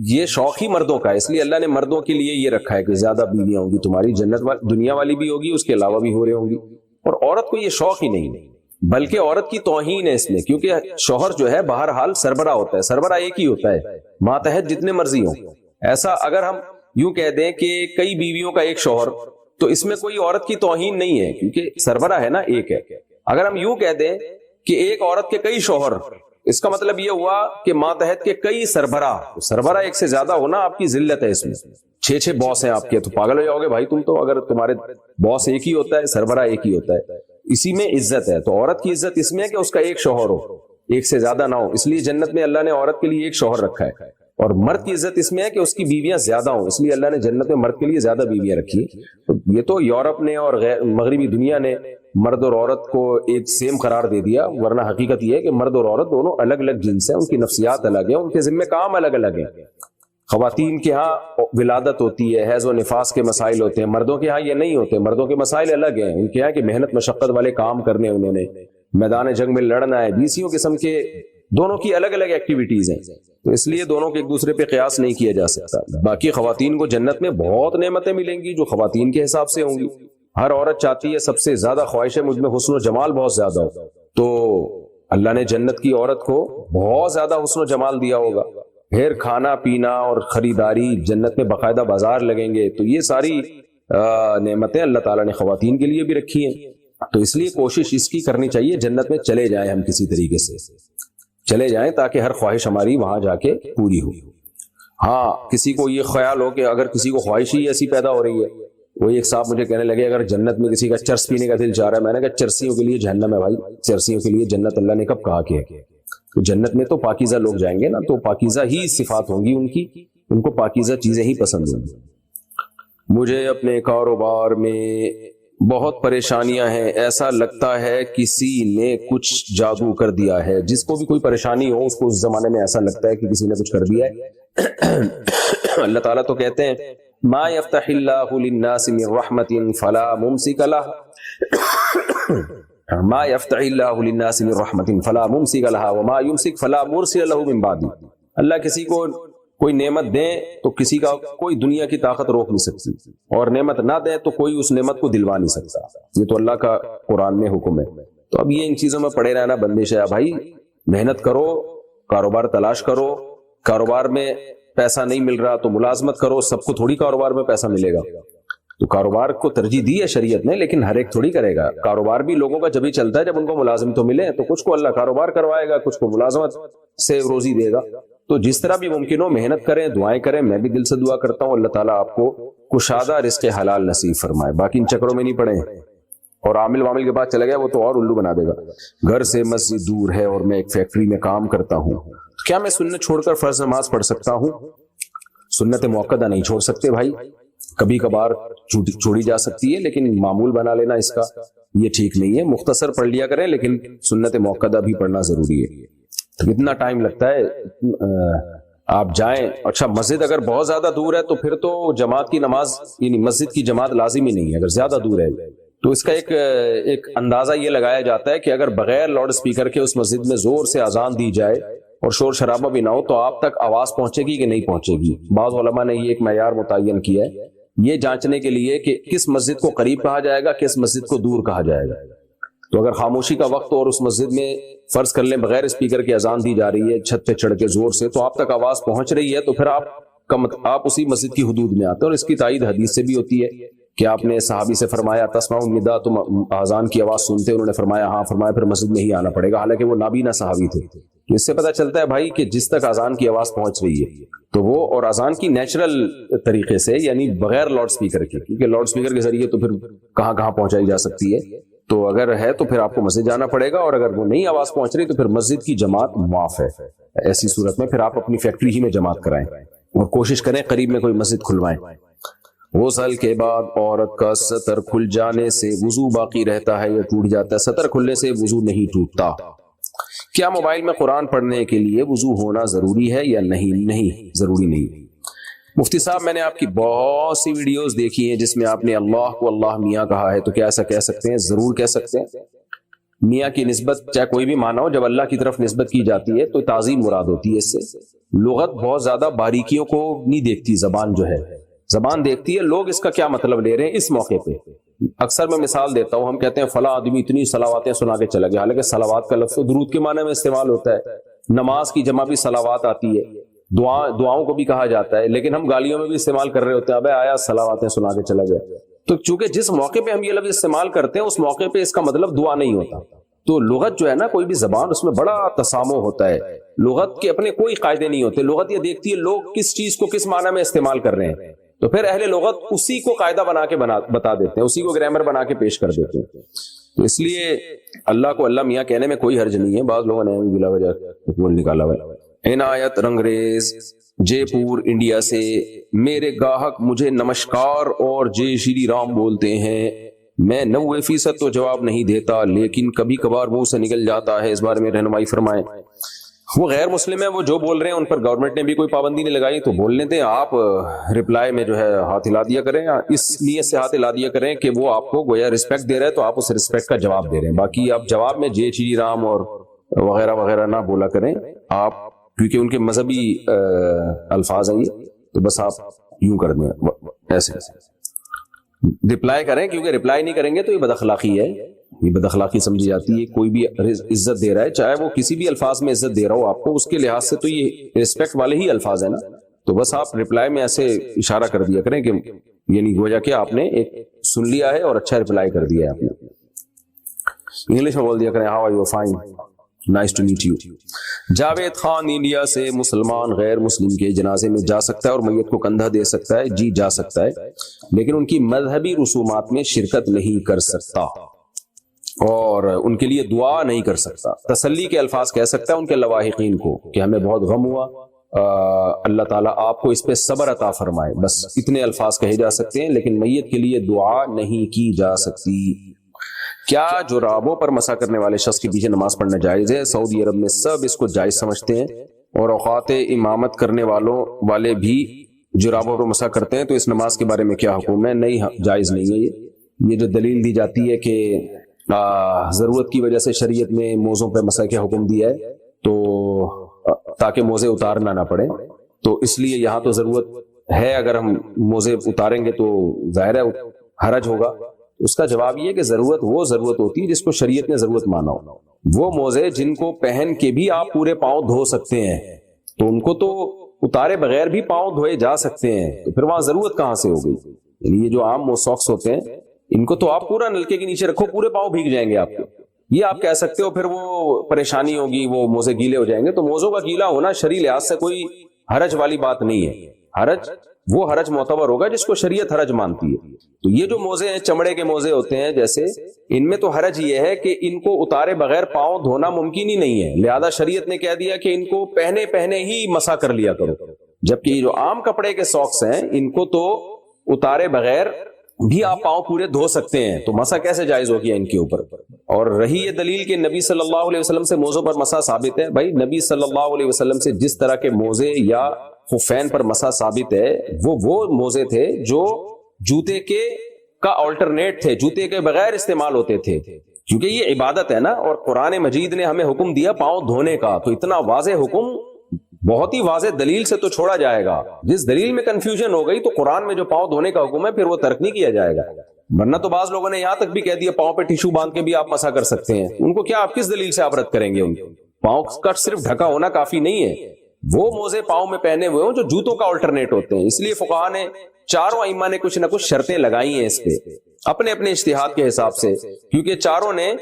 یہ شوق ہی مردوں کا ہے. اس لیے اللہ نے مردوں کے لیے یہ رکھا ہے کہ زیادہ بیویاں ہوں گی تمہاری، جنت دنیا والی بھی ہوگی، اس کے علاوہ بھی ہو رہی ہوں گی. اور عورت کو یہ شوق ہی نہیں، بلکہ عورت کی توہین ہے اس میں، کیونکہ شوہر جو ہے بہرحال سربراہ ہوتا ہے. سربراہ ایک ہی ہوتا ہے، ماتحت جتنے مرضی ہوں. ایسا اگر ہم یوں کہہ دیں کہ کئی بیویوں کا ایک شوہر، تو اس میں کوئی عورت کی توہین نہیں ہے، کیونکہ سربراہ ہے نا، ایک ہے. اگر ہم یوں کہہ دیں کہ ایک عورت کے کئی شوہر، اس کا مطلب یہ ہوا کہ ماتحت کے کئی سربراہ ایک سے زیادہ ہونا آپ کی ذلت ہے. اس میں 6 باس ہیں آپ کے، تو پاگل ہو جاؤ گے بھائی تم تو. اگر تمہارے باس ایک ہی ہوتا ہے، سربراہ ایک ہی ہوتا ہے، اسی میں عزت ہے. تو عورت کی عزت اس میں ہے کہ اس کا ایک شوہر ہو، ایک سے زیادہ نہ ہو. اس لیے جنت میں اللہ نے عورت کے لیے ایک شوہر رکھا ہے. اور مرد کی عزت اس میں ہے کہ اس کی بیویاں زیادہ ہوں، اس لیے اللہ نے جنت میں مرد کے لیے زیادہ بیویاں رکھی. یہ تو یورپ نے اور مغربی دنیا نے مرد اور عورت کو ایک سیم قرار دے دیا، ورنہ حقیقت یہ ہے کہ مرد اور عورت دونوں الگ الگ جنس ہیں، ان کی نفسیات الگ ہیں، ان کے ذمہ کام الگ الگ ہیں. خواتین کے ہاں ولادت ہوتی ہے، حیض و نفاس کے مسائل ہوتے ہیں، مردوں کے ہاں یہ نہیں ہوتے. مردوں کے مسائل الگ ہیں، ان کے ہاں کہ محنت مشقت والے کام کرنے، انہوں نے میدان جنگ میں لڑنا ہے. بیسیوں قسم کے دونوں کی الگ الگ ایکٹیویٹیز ہیں، تو اس لیے دونوں کے ایک دوسرے پہ قیاس نہیں کیا جا سکتا. باقی خواتین کو جنت میں بہت نعمتیں ملیں گی جو خواتین کے حساب سے ہوں گی. ہر عورت چاہتی ہے، سب سے زیادہ خواہش ہے مجھ میں حسن و جمال بہت زیادہ ہو، تو اللہ نے جنت کی عورت کو بہت زیادہ حسن و جمال دیا ہوگا. پھر کھانا پینا اور خریداری، جنت میں باقاعدہ بازار لگیں گے. تو یہ ساری نعمتیں اللہ تعالیٰ نے خواتین کے لیے بھی رکھی ہیں. تو اس لیے کوشش اس کی کرنی چاہیے جنت میں چلے جائیں، ہم کسی طریقے سے چلے جائیں تاکہ ہر خواہش ہماری وہاں جا کے پوری ہو. ہاں کسی کو یہ خیال ہو کہ اگر کسی کو خواہش ہی ایسی پیدا ہو رہی ہے، وہی ایک صاحب مجھے کہنے لگے اگر جنت میں کسی کا چرس پینے کا دل چاہ رہا ہے، میں نے کہا چرسیوں کے لیے جہنم ہے بھائی، چرسیوں کے لیے جنت اللہ نے کب کہا کہ ہے؟ تو جنت میں تو پاکیزہ لوگ جائیں گے نا، تو پاکیزہ ہی صفات ہوں گی ان کی، ان کو پاکیزہ چیزیں ہی پسند ہوں گی. مجھے اپنے کاروبار میں بہت پریشانیاں ہیں، ایسا لگتا ہے کسی نے کچھ جادو کر دیا ہے. جس کو بھی کوئی پریشانی ہو اس کو اس زمانے میں ایسا لگتا ہے کہ کسی نے کچھ کر دیا ہے. اللہ تعالیٰ تو کہتے ہیں ما یفتح اللہ للناس من رحمت فلا ممسک لها، ما یفتح اللہ للناس من رحمت فلا ممسک لها وما یمسک فلا مرسل له من بعد. اللہ کسی کو کوئی نعمت دیں تو کسی کا کوئی دنیا کی طاقت روک نہیں سکتی، اور نعمت نہ دیں تو کوئی اس نعمت کو دلوا نہیں سکتا. یہ تو اللہ کا قرآن میں حکم ہے. تو اب یہ ان چیزوں میں پڑے رہنا بندش ہے. بھائی محنت کرو، کاروبار تلاش کرو، کاروبار میں پیسہ نہیں مل رہا تو ملازمت کرو. سب کو تھوڑی کاروبار میں پیسہ ملے گا. تو کاروبار کو ترجیح دی ہے شریعت نے، لیکن ہر ایک تھوڑی کرے گا. کاروبار بھی لوگوں کا جبھی چلتا ہے جب ان کو ملازم تو ملے. تو کچھ کو اللہ کاروبار کروائے گا، کچھ کو ملازمت سے روزی دے گا. تو جس طرح بھی ممکن ہو محنت کریں، دعائیں کریں. میں بھی دل سے دعا کرتا ہوں اللہ تعالیٰ آپ کو کشادہ رزق حلال نصیب فرمائے. باقی ان چکروں میں نہیں پڑے. اور عامل وامل کے بعد چلا گیا وہ تو اور الو بنا دے گا. گھر سے مسجد دور ہے اور میں ایک فیکٹری میں کام کرتا ہوں، کیا میں سنت چھوڑ کر فرض نماز پڑھ سکتا ہوں؟ سنت موقدہ نہیں چھوڑ سکتے بھائی، کبھی کبھار چھوڑی جا سکتی ہے، لیکن معمول بنا لینا اس کا یہ ٹھیک نہیں ہے. مختصر پڑھ لیا کریں، لیکن سنت موقدہ بھی پڑھنا ضروری ہے. تو کتنا ٹائم لگتا ہے آپ جائیں. اچھا مسجد اگر بہت زیادہ دور ہے تو پھر تو جماعت کی نماز یعنی مسجد کی جماعت لازمی نہیں ہے. اگر زیادہ دور ہے تو اس کا ایک اندازہ یہ لگایا جاتا ہے کہ اگر بغیر لاؤڈ سپیکر کے اس مسجد میں زور سے اذان دی جائے اور شور شرابہ بھی نہ ہو تو آپ تک آواز پہنچے گی کہ نہیں پہنچے گی. بعض علماء نے یہ ایک معیار متعین کیا ہے یہ جانچنے کے لیے کہ کس مسجد کو قریب کہا جائے گا، کس مسجد کو دور کہا جائے گا. تو اگر خاموشی کا وقت اور اس مسجد میں فرض کر لیں بغیر اسپیکر کے اذان دی جا رہی ہے چھت پہ چڑھ کے زور سے، تو آپ تک آواز پہنچ رہی ہے، تو پھر آپ اسی مسجد کی حدود میں آتے ہیں. اور اس کی تائید حدیث سے بھی ہوتی ہے کہ آپ نے صحابی سے فرمایا تسمعون النداء، تم اذان کی آواز سنتے؟ انہوں نے فرمایا ہاں. فرمایا پھر مسجد میں ہی آنا پڑے گا، حالانکہ وہ نابینا صحابی تھے. تو اس سے پتہ چلتا ہے بھائی کہ جس تک اذان کی آواز پہنچ رہی ہے تو وہ، اور اذان کی نیچرل طریقے سے یعنی بغیر لاؤڈ سپیکر کے، کیونکہ لاؤڈ سپیکر کے ذریعے تو پھر کہاں کہاں پہنچائی جا سکتی ہے. تو اگر ہے تو پھر آپ کو مسجد جانا پڑے گا، اور اگر وہ نہیں آواز پہنچ رہی تو پھر مسجد کی جماعت معاف ہے. ایسی صورت میں پھر آپ اپنی فیکٹری ہی میں جماعت کرائیں اور کوشش کریں قریب میں کوئی مسجد کھلوائیں. غسل کے بعد عورت کا سطر کھل جانے سے وضو باقی رہتا ہے یا ٹوٹ جاتا ہے؟ سطر کھلنے سے وضو نہیں ٹوٹتا. کیا موبائل میں قرآن پڑھنے کے لیے وضو ہونا ضروری ہے یا نہیں؟ نہیں ضروری نہیں. مفتی صاحب میں نے آپ کی بہت سی ویڈیوز دیکھی ہیں جس میں آپ نے اللہ کو اللہ میاں کہا ہے، تو کیا ایسا کہہ سکتے ہیں؟ ضرور کہہ سکتے ہیں. میاں کی نسبت چاہے کوئی بھی مانا ہو، جب اللہ کی طرف نسبت کی جاتی ہے تو تعظیم مراد ہوتی ہے. اس سے لغت بہت زیادہ باریکیوں کو نہیں دیکھتی، زبان جو ہے زبان دیکھتی ہے لوگ اس کا کیا مطلب لے رہے ہیں. اس موقع پہ اکثر میں مثال دیتا ہوں، ہم کہتے ہیں فلاں آدمی اتنی صلواتیں سنا کے چلا گیا، حالانکہ صلوات کا لفظ درود کے معنی میں استعمال ہوتا ہے. نماز کی جمع بھی صلوات آتی ہے، دعاؤں کو بھی کہا جاتا ہے، لیکن ہم گالیوں میں بھی استعمال کر رہے ہوتے ہیں. ابے آیا صلواتیں سنا کے چلا گیا. تو چونکہ جس موقع پہ ہم یہ لفظ استعمال کرتے ہیں اس موقع پہ اس کا مطلب دعا نہیں ہوتا. تو لغت جو ہے نا، کوئی بھی زبان اس میں بڑا تسامح ہوتا ہے. لغت کے اپنے کوئی قاعدے نہیں ہوتے. لغت یہ دیکھتی ہے لوگ کس چیز کو کس معنی میں استعمال کر رہے ہیں، تو پھر اہل لغت اسی کو قاعدہ بنا کے بتا دیتے ہیں، اسی کو گرامر بنا کے پیش کر دیتے ہیں. تو اس لیے اللہ کو اللہ میاں کہنے میں کوئی حرج نہیں ہے. بعض لوگوں نے بلا وجہ بول نکالا ہوا ہے. عنایت رنگریز جے پور انڈیا سے، میرے گاہک مجھے نمشکار اور جے شری رام بولتے ہیں. میں 90% تو جواب نہیں دیتا، لیکن کبھی کبھار منہ سے نکل جاتا ہے. اس بارے میں رہنمائی فرمائیں. وہ غیر مسلم ہیں، وہ جو بول رہے ہیں ان پر گورنمنٹ نے بھی کوئی پابندی نہیں لگائی، تو بولنے دیں. آپ رپلائی میں جو ہے ہاتھ ہلا دیا کریں، اس نیت سے ہاتھ ہلا دیا کریں کہ وہ آپ کو گویا رسپیکٹ دے رہے ہیں تو آپ اس رسپیکٹ کا جواب دے رہے ہیں. باقی آپ جواب میں جے شری رام اور وغیرہ وغیرہ نہ بولا کریں آپ، کیونکہ ان کے مذہبی الفاظ ہیں یہ. تو بس آپ یوں کر دیں، ایسے رپلائی کریں، کیونکہ رپلائی نہیں کریں گے تو یہ بد اخلاقی ہے. یہ بد اخلاقی سمجھی جاتی ہے. کوئی بھی عزت دے رہا ہے، چاہے وہ کسی بھی الفاظ میں عزت دے رہا ہو آپ کو، اس کے لحاظ سے تو یہ رسپیکٹ والے ہی الفاظ ہیں نا. تو بس آپ رپلائی میں ایسے اشارہ کر دیا کریں کہ یعنی گویا کہ آپ نے ایک سن لیا ہے اور اچھا رپلائی کر دیا ہے آپ نے. انگلش میں بول دیا کریں how are you? Fine, nice to meet you. Javed Khan India سے، مسلمان غیر مسلم کے جنازے میں جا سکتا ہے اور میت کو کندھا دے سکتا ہے؟ جی جا سکتا ہے، لیکن ان کی مذہبی رسومات میں شرکت نہیں کر سکتا اور ان کے لیے دعا نہیں کر سکتا. تسلی کے الفاظ کہہ سکتا ہے ان کے لواحقین کو کہ ہمیں بہت غم ہوا، اللہ تعالیٰ آپ کو اس پہ صبر عطا فرمائے. بس اتنے الفاظ کہے جا سکتے ہیں، لیکن میت کے لیے دعا نہیں کی جا سکتی. کیا جرابوں پر مسح کرنے والے شخص کے پیچھے نماز پڑھنا جائز ہے؟ سعودی عرب میں سب اس کو جائز سمجھتے ہیں، اور اوقات امامت کرنے والے بھی جرابوں پر مسح کرتے ہیں. تو اس نماز کے بارے میں کیا حکم ہے؟ نہیں، جائز نہیں ہے. یہ جو دلیل دی جاتی ہے کہ ضرورت کی وجہ سے شریعت میں موزوں پہ مسح کا حکم دیا ہے تو تاکہ موزے اتارنا نہ پڑے، تو اس لیے یہاں تو ضرورت ہے. اگر ہم موزے اتاریں گے تو ظاہر ہے حرج ہوگا. اس کا جواب یہ ہے کہ ضرورت وہ ضرورت ہوتی ہے جس کو شریعت نے ضرورت مانا ہو. وہ موزے جن کو پہن کے بھی آپ پورے پاؤں دھو سکتے ہیں تو ان کو تو اتارے بغیر بھی پاؤں دھوئے جا سکتے ہیں، تو پھر وہاں ضرورت کہاں سے ہو گئی؟ یعنی یہ جو عام ساکس ہوتے ہیں ان کو تو آپ پورا نلکے کے نیچے رکھو، پورے پاؤں بھیگ جائیں گے آپ کے، یہ آپ کہہ سکتے ہو پھر وہ پریشانی ہوگی، وہ موزے گیلے ہو جائیں گے. تو موزوں کا گیلا ہونا شرعی لحاظ سے کوئی حرج والی بات نہیں ہے. حرج وہ حرج معتبر ہوگا جس کو شریعت حرج مانتی ہے. تو یہ جو موزے ہیں چمڑے کے موزے ہوتے ہیں جیسے، ان میں تو حرج یہ ہے کہ ان کو اتارے بغیر پاؤں دھونا ممکن ہی نہیں ہے، لہذا شریعت نے کہہ دیا کہ ان کو پہنے ہی مسح کر لیا کرو. جبکہ یہ جو عام کپڑے کے ساکس ہیں ان کو تو اتارے بغیر بھی آپ پاؤں پورے دھو سکتے ہیں، تو مسح کیسے جائز ہو گیا ان کے اوپر؟ اور رہی یہ دلیل کہ نبی صلی اللہ علیہ وسلم سے موزوں پر مسح ثابت ہے، بھائی نبی صلی اللہ علیہ وسلم سے جس طرح کے موزے یا خفین پر مسح ثابت ہے وہ موزے تھے جو جوتے کے کا آلٹرنیٹ تھے، جوتے کے بغیر استعمال ہوتے تھے، کیونکہ یہ عبادت ہے نا. اور قرآن مجید نے ہمیں حکم دیا پاؤں دھونے کا، تو اتنا واضح حکم بہت ہی واضح دلیل سے تو چھوڑا جائے گا. جس دلیل میں کنفیوژن ہو گئی تو قرآن میں جو پاؤں دھونے کا حکم ہے پھر وہ ترک نہیں کیا جائے گا. ورنہ تو بعض لوگوں نے یہاں تک بھی کہہ دیا پاؤں پہ ٹیشو باندھ کے بھی آپ مسح کر سکتے ہیں. ان کو کیا، آپ کس دلیل سے آپ رد کریں گے؟ ان پاؤں کا صرف ڈھکا ہونا کافی نہیں ہے، وہ موزے پاؤں میں پہنے ہوئے ہوں جو جوتوں کا آلٹرنیٹ ہوتے ہیں. اس لیے فقہا نے چاروں ائمہ نے کچھ نہ کچھ شرطیں لگائی ہیں اس پہ اپنے اپنے اجتہاد کے حساب سے، کیونکہ چاروں نے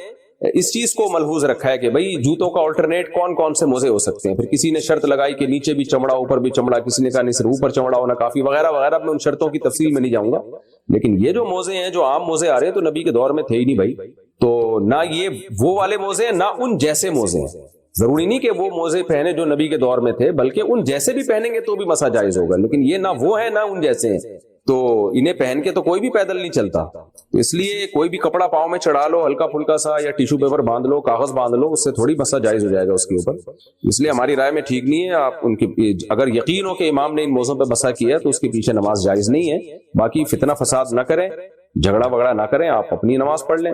اس چیز کو ملحوظ رکھا ہے کہ بھئی جوتوں کا آلٹرنیٹ کون کون سے موزے ہو سکتے ہیں. پھر کسی نے شرط لگائی کہ نیچے بھی چمڑا اوپر بھی چمڑا، کسی نے کہا نہیں صرف اوپر چمڑا ہونا کافی، وغیرہ وغیرہ. میں ان شرطوں کی تفصیل میں نہیں جاؤں گا، لیکن یہ جو موزے ہیں جو عام موزے آ رہے ہیں تو نبی کے دور میں تھے ہی نہیں بھائی. تو نہ یہ وہ والے موزے ہیں نہ ان جیسے موزے ہیں. ضروری نہیں کہ وہ موزے پہنے جو نبی کے دور میں تھے، بلکہ ان جیسے بھی پہنیں گے تو بھی مسح جائز ہوگا. لیکن یہ نہ وہ ہے نہ ان جیسے ہیں، تو انہیں پہن کے تو کوئی بھی پیدل نہیں چلتا. تو اس لیے کوئی بھی کپڑا پاؤں میں چڑھا لو ہلکا پھلکا سا، یا ٹیشو پیپر باندھ لو، کاغذ باندھ لو، اس سے تھوڑی مسح جائز ہو جائے گا اس کے اوپر. اس لیے ہماری رائے میں ٹھیک نہیں ہے. آپ ان کی اگر یقین ہو کہ امام نے ان موزوں پہ مسح کیا تو اس کے پیچھے نماز جائز نہیں ہے. باقی فتنہ فساد نہ کریں، جھگڑا وگڑا نہ کریں، آپ اپنی نماز پڑھ لیں.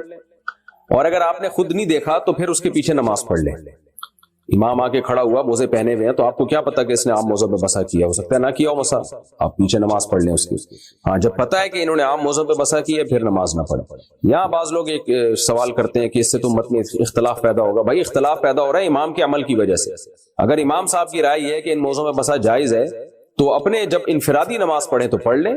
اور اگر آپ نے خود نہیں دیکھا تو پھر اس کے پیچھے نماز پڑھ لیں. امام آ کے کھڑا ہوا موزے پہنے ہوئے ہیں تو آپ کو کیا پتا کہ اس نے عام موزوں پہ مسح کیا، ہو سکتا ہے نہ کیا ہو مسح، آپ پیچھے نماز پڑھ لیں اس کی. ہاں جب پتا ہے کہ انہوں نے عام موزوں پہ مسح کیا پھر نماز نہ پڑھیں. یہاں بعض لوگ ایک سوال کرتے ہیں کہ اس سے تو مت میں اختلاف پیدا ہوگا. بھائی اختلاف پیدا ہو رہا ہے امام کے عمل کی وجہ سے. اگر امام صاحب کی رائے یہ ہے کہ ان موزوں پہ مسح جائز ہے تو اپنے جب انفرادی نماز پڑھیں تو پڑھ لیں،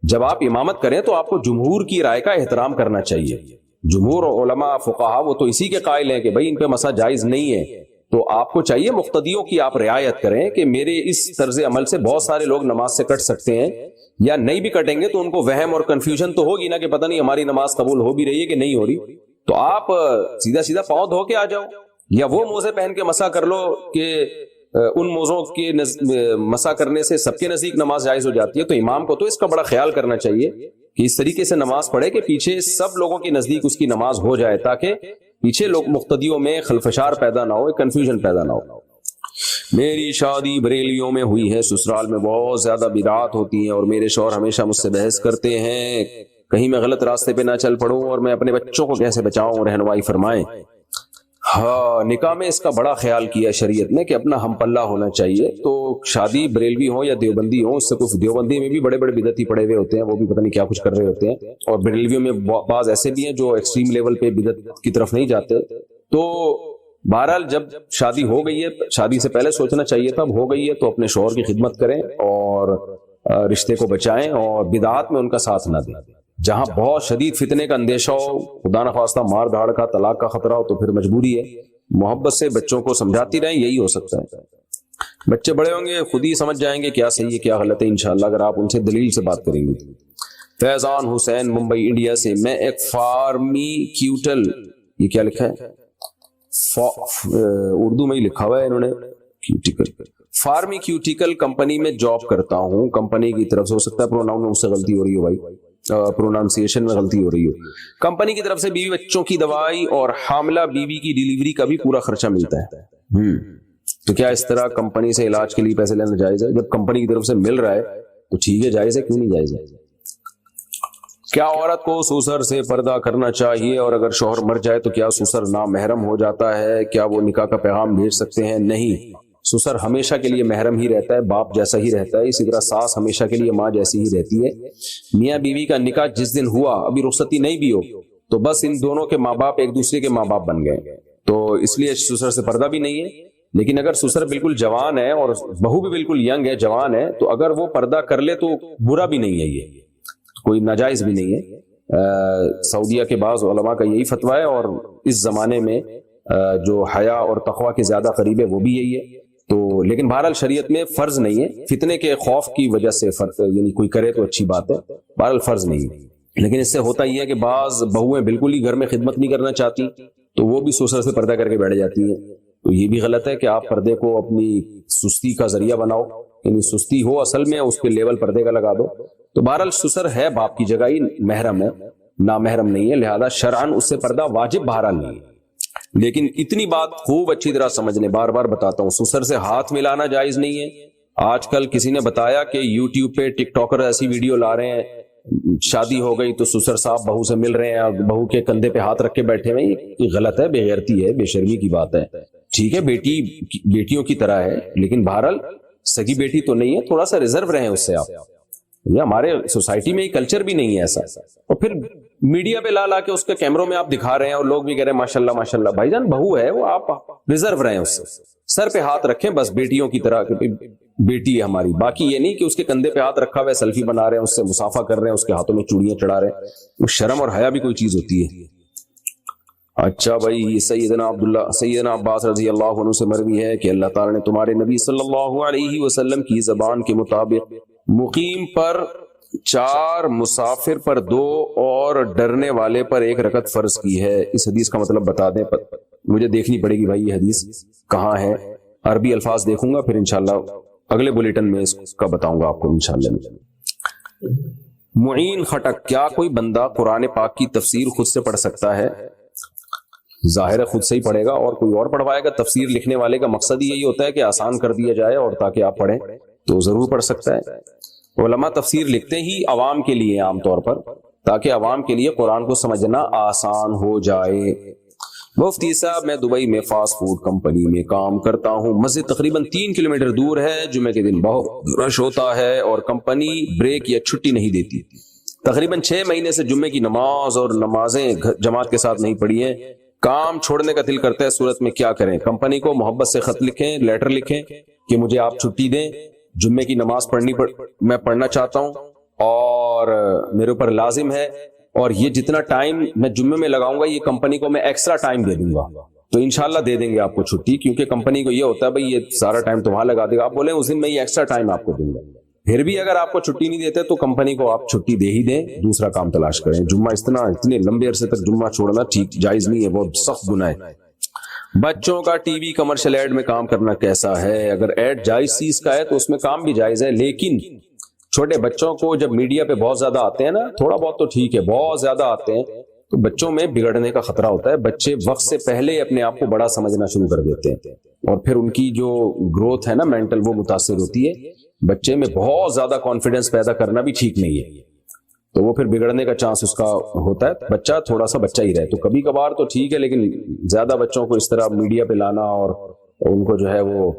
جب آپ امامت کریں تو آپ کو جمہور کی رائے کا احترام کرنا چاہیے. جمہور علماء فقہا وہ تو اسی کے قائل ہیں کہ بھائی ان پہ مسح جائز نہیں ہے، تو آپ کو چاہیے مقتدیوں کی آپ رعایت کریں کہ میرے اس طرز عمل سے بہت سارے لوگ نماز سے کٹ سکتے ہیں، یا نہیں بھی کٹیں گے تو ان کو وہم اور کنفیوژن تو ہوگی نا کہ پتہ نہیں ہماری نماز قبول ہو بھی رہی ہے کہ نہیں ہو رہی. تو آپ سیدھا سیدھا پاؤں دھو کے آ جاؤ، یا وہ موزے پہن کے مسح کر لو کہ ان موزوں کے مسح کرنے سے سب کے نزدیک نماز جائز ہو جاتی ہے. تو امام کو تو اس کا بڑا خیال کرنا چاہیے کہ اس طریقے سے نماز پڑھے کہ پیچھے سب لوگوں کے نزدیک اس کی نماز ہو جائے، تاکہ پیچھے لوگ مقتدیوں میں خلفشار پیدا نہ ہو، کنفیوژن پیدا نہ ہو. میری شادی بریلیوں میں ہوئی ہے، سسرال میں بہت زیادہ بدعات ہوتی ہیں اور میرے شوہر ہمیشہ مجھ سے بحث کرتے ہیں، کہیں میں غلط راستے پہ نہ چل پڑوں اور میں اپنے بچوں کو کیسے بچاؤں، رہنمائی فرمائیں. ہاں نکاح میں اس کا بڑا خیال کیا شریعت نے کہ اپنا ہم پلہ ہونا چاہیے. تو شادی بریلوی ہو یا دیوبندی ہو، اس سے کچھ دیوبندی میں بھی بڑے بڑے بدعتی پڑے ہوئے ہوتے ہیں، وہ بھی پتہ نہیں کیا کچھ کر رہے ہوتے ہیں، اور بریلویوں میں بعض ایسے بھی ہیں جو ایکسٹریم لیول پہ بدعت کی طرف نہیں جاتے. تو بہرحال جب شادی ہو گئی ہے، شادی سے پہلے سوچنا چاہیے تھا، اب ہو گئی ہے تو اپنے شوہر کی خدمت کریں اور رشتے کو بچائیں اور بدعات میں ان کا ساتھ نہ دیں. جہاں بہت شدید فتنے کا اندیشہ ہو، خدا نخواستہ مار دھاڑ کا، طلاق کا خطرہ ہو، تو پھر مجبوری ہے محبت سے بچوں کو سمجھاتی رہیں، یہی ہو سکتا ہے. بچے بڑے ہوں گے خود ہی سمجھ جائیں گے کیا صحیح ہے کیا غلط ہے انشاءاللہ، اگر آپ ان سے دلیل سے بات کریں گے. فیضان حسین ممبئی انڈیا سے، میں ایک فارمیکیوٹل، یہ کیا لکھا ہے اردو میں ہی لکھا ہوا ہے انہوں نے، فارمیکیوٹیکل کمپنی میں جاب کرتا ہوں. کمپنی کی طرف سے، ہو سکتا ہے پروناؤن میں مجھ سے غلطی ہو رہی ہو بھائی، پرونانسیشن میں غلطی ہو رہی ہو. کمپنی کی طرف سے بیوی بچوں کی دوائی اور حاملہ بیوی کی ڈیلیوری کا بھی پورا خرچہ ملتا ہے. تو کیا اس طرح کمپنی سے علاج کے لیے پیسے لینا جائز ہے؟ جب کمپنی کی طرف سے مل رہا ہے تو ٹھیک ہے، جائز ہے، کیوں نہیں جائز ہے. کیا عورت کو سسر سے پردہ کرنا چاہیے، اور اگر شوہر مر جائے تو کیا سسر نامحرم ہو جاتا ہے؟ کیا وہ نکاح کا پیغام بھیج سکتے ہیں؟ نہیں، سسر ہمیشہ کے لیے محرم ہی رہتا ہے، باپ جیسا ہی رہتا ہے. اسی طرح ساس ہمیشہ کے لیے ماں جیسی ہی رہتی ہے. میاں بیوی کا نکاح جس دن ہوا، ابھی رخصتی نہیں بھی ہو، تو بس ان دونوں کے ماں باپ ایک دوسرے کے ماں باپ بن گئے، تو اس لیے سسر سے پردہ بھی نہیں ہے. لیکن اگر سسر بالکل جوان ہے اور بہو بھی بالکل ینگ ہے، جوان ہے، تو اگر وہ پردہ کر لے تو برا بھی نہیں ہے. یہ کوئی ناجائز بھی نہیں ہے. سعودیہ کے بعض علماء کا یہی فتویٰ ہے، اور اس زمانے میں جو حیا اور تقوی کے زیادہ قریب ہے وہ بھی یہی ہے. تو لیکن بہرحال شریعت میں فرض نہیں ہے، فتنے کے خوف کی وجہ سے یعنی کوئی کرے تو اچھی بات ہے، بہرحال فرض نہیں ہے. لیکن اس سے ہوتا یہ ہے کہ بعض بہویں بالکل ہی گھر میں خدمت نہیں کرنا چاہتی تو وہ بھی سسر سے پردہ کر کے بیٹھ جاتی ہیں. تو یہ بھی غلط ہے کہ آپ پردے کو اپنی سستی کا ذریعہ بناؤ، یعنی سستی ہو اصل میں اس کے لیول پردے کا لگا دو. تو بہرحال سسر ہے باپ کی جگہ ہی محرم ہے، نامحرم نہیں ہے، لہذا شرعاً اس سے پردہ واجب بہرحال نہیں ہے. لیکن اتنی بات خوب اچھی طرح سمجھ لیں، بار بار بتاتا ہوں، سسر سے ہاتھ ملانا جائز نہیں ہے. آج کل کسی نے بتایا کہ یوٹیوب پہ ٹک ٹاکر ایسی ویڈیو لا رہے ہیں، شادی ہو گئی تو سسر صاحب بہو سے مل رہے ہیں اور بہو کے کندھے پہ ہاتھ رکھ کے بیٹھے ہوئے. یہ غلط ہے، بے غیرتی ہے، بے شرمی کی بات ہے. ٹھیک ہے بیٹیوں کی طرح ہے، لیکن بہرحال سگی بیٹی تو نہیں ہے، تھوڑا سا ریزرو رہیں اس سے آپ. یہ ہمارے سوسائٹی میں کلچر بھی نہیں ہے ایسا. اور پھر میڈیا پہ لا کے اس کے کیمروں میں آپ دکھا رہے ہیں اور لوگ بھی کہہ رہے ہیں ماشاءاللہ ماشاءاللہ. بھائی جان بہو ہے وہ، آپ ریزرو رہیں اس سے، سر پہ ہاتھ رکھیں بس بیٹیوں کی طرح، بیٹی ہے ہماری. باقی یہ نہیں کہ اس کے کندھے پہ ہاتھ رکھا ہوا ہے، سیلفی بنا رہے ہیں، اس سے مصافحہ کر رہے ہیں، اس کے ہاتھوں میں چوڑیاں چڑھا رہے ہیں. وہ شرم اور حیا بھی کوئی چیز ہوتی ہے. اچھا بھائی، سیدنا عباس رضی اللہ عنہ سے مروی ہے کہ اللہ تعالیٰ نے تمہارے نبی صلی اللہ علیہ وسلم کی زبان کے مطابق مقیم پر 4، مسافر پر 2 اور ڈرنے والے پر 1 رکعت فرض کی ہے. اس حدیث کا مطلب بتا دیں، مجھے دیکھنی پڑے گی بھائی یہ حدیث کہاں ہے. عربی الفاظ دیکھوں گا، پھر انشاءاللہ اگلے بلیٹن میں اس کا بتاؤں گا آپ کو انشاءاللہ. معین خٹک، کیا کوئی بندہ قرآن پاک کی تفسیر خود سے پڑھ سکتا ہے؟ ظاہر ہے خود سے ہی پڑھے گا، اور کوئی اور پڑھوائے گا. تفسیر لکھنے والے کا مقصد ہی یہی ہوتا ہے کہ آسان کر دیا جائے اور تاکہ آپ پڑھیں، تو ضرور پڑھ سکتا ہے. علماء تفسیر لکھتے ہی عوام کے لیے عام طور پر، تاکہ عوام کے لیے قرآن کو سمجھنا آسان ہو جائے. مفتی صاحب، میں دبئی میں فاسٹ فوڈ کمپنی میں کام کرتا ہوں. مسجد تقریباً 3 کلومیٹر دور ہے. جمعے کے دن بہت رش ہوتا ہے اور کمپنی بریک یا چھٹی نہیں دیتی. تقریباً 6 مہینے سے جمعے کی نماز اور نمازیں جماعت کے ساتھ نہیں پڑھی ہیں. کام چھوڑنے کا دل کرتا ہے، صورت میں کیا کریں؟ کمپنی کو محبت سے خط لکھیں، لیٹر لکھیں کہ مجھے آپ چھٹی دیں، جمعے کی نماز میں پڑھنا چاہتا ہوں اور میرے اوپر لازم ہے، اور یہ جتنا ٹائم میں جمعے میں لگاؤں گا یہ کمپنی کو میں ایکسٹرا ٹائم دے دوں گا، تو انشاءاللہ دے دیں گے آپ کو چھٹی. کیونکہ کمپنی کو یہ ہوتا ہے بھئی یہ سارا ٹائم تو وہاں لگا دے گا، آپ بولیں اس دن میں یہ ایکسٹرا ٹائم آپ کو دوں گا. پھر بھی اگر آپ کو چھٹی نہیں دیتے تو کمپنی کو آپ چھٹی دے ہی دیں، دوسرا کام تلاش کریں. جمعہ اتنے لمبے عرصے تک جمعہ چھوڑنا ٹھیک جائز نہیں ہے، بہت سخت گناہ ہے. بچوں کا ٹی وی کمرشل ایڈ میں کام کرنا کیسا ہے؟ اگر ایڈ جائز چیز کا ہے تو اس میں کام بھی جائز ہے، لیکن چھوٹے بچوں کو جب میڈیا پہ بہت زیادہ آتے ہیں نا، تھوڑا بہت تو ٹھیک ہے، بہت زیادہ آتے ہیں تو بچوں میں بگڑنے کا خطرہ ہوتا ہے. بچے وقت سے پہلے اپنے آپ کو بڑا سمجھنا شروع کر دیتے ہیں اور پھر ان کی جو گروتھ ہے نا مینٹل، وہ متاثر ہوتی ہے. بچے میں بہت زیادہ کانفیڈنس پیدا کرنا بھی ٹھیک نہیں ہے، تو وہ پھر بگڑنے کا چانس اس کا ہوتا ہے. بچہ تھوڑا سا بچہ ہی رہے تو کبھی کبھار تو ٹھیک ہے، لیکن زیادہ بچوں کو اس طرح میڈیا پہ لانا اور ان کو جو ہے وہ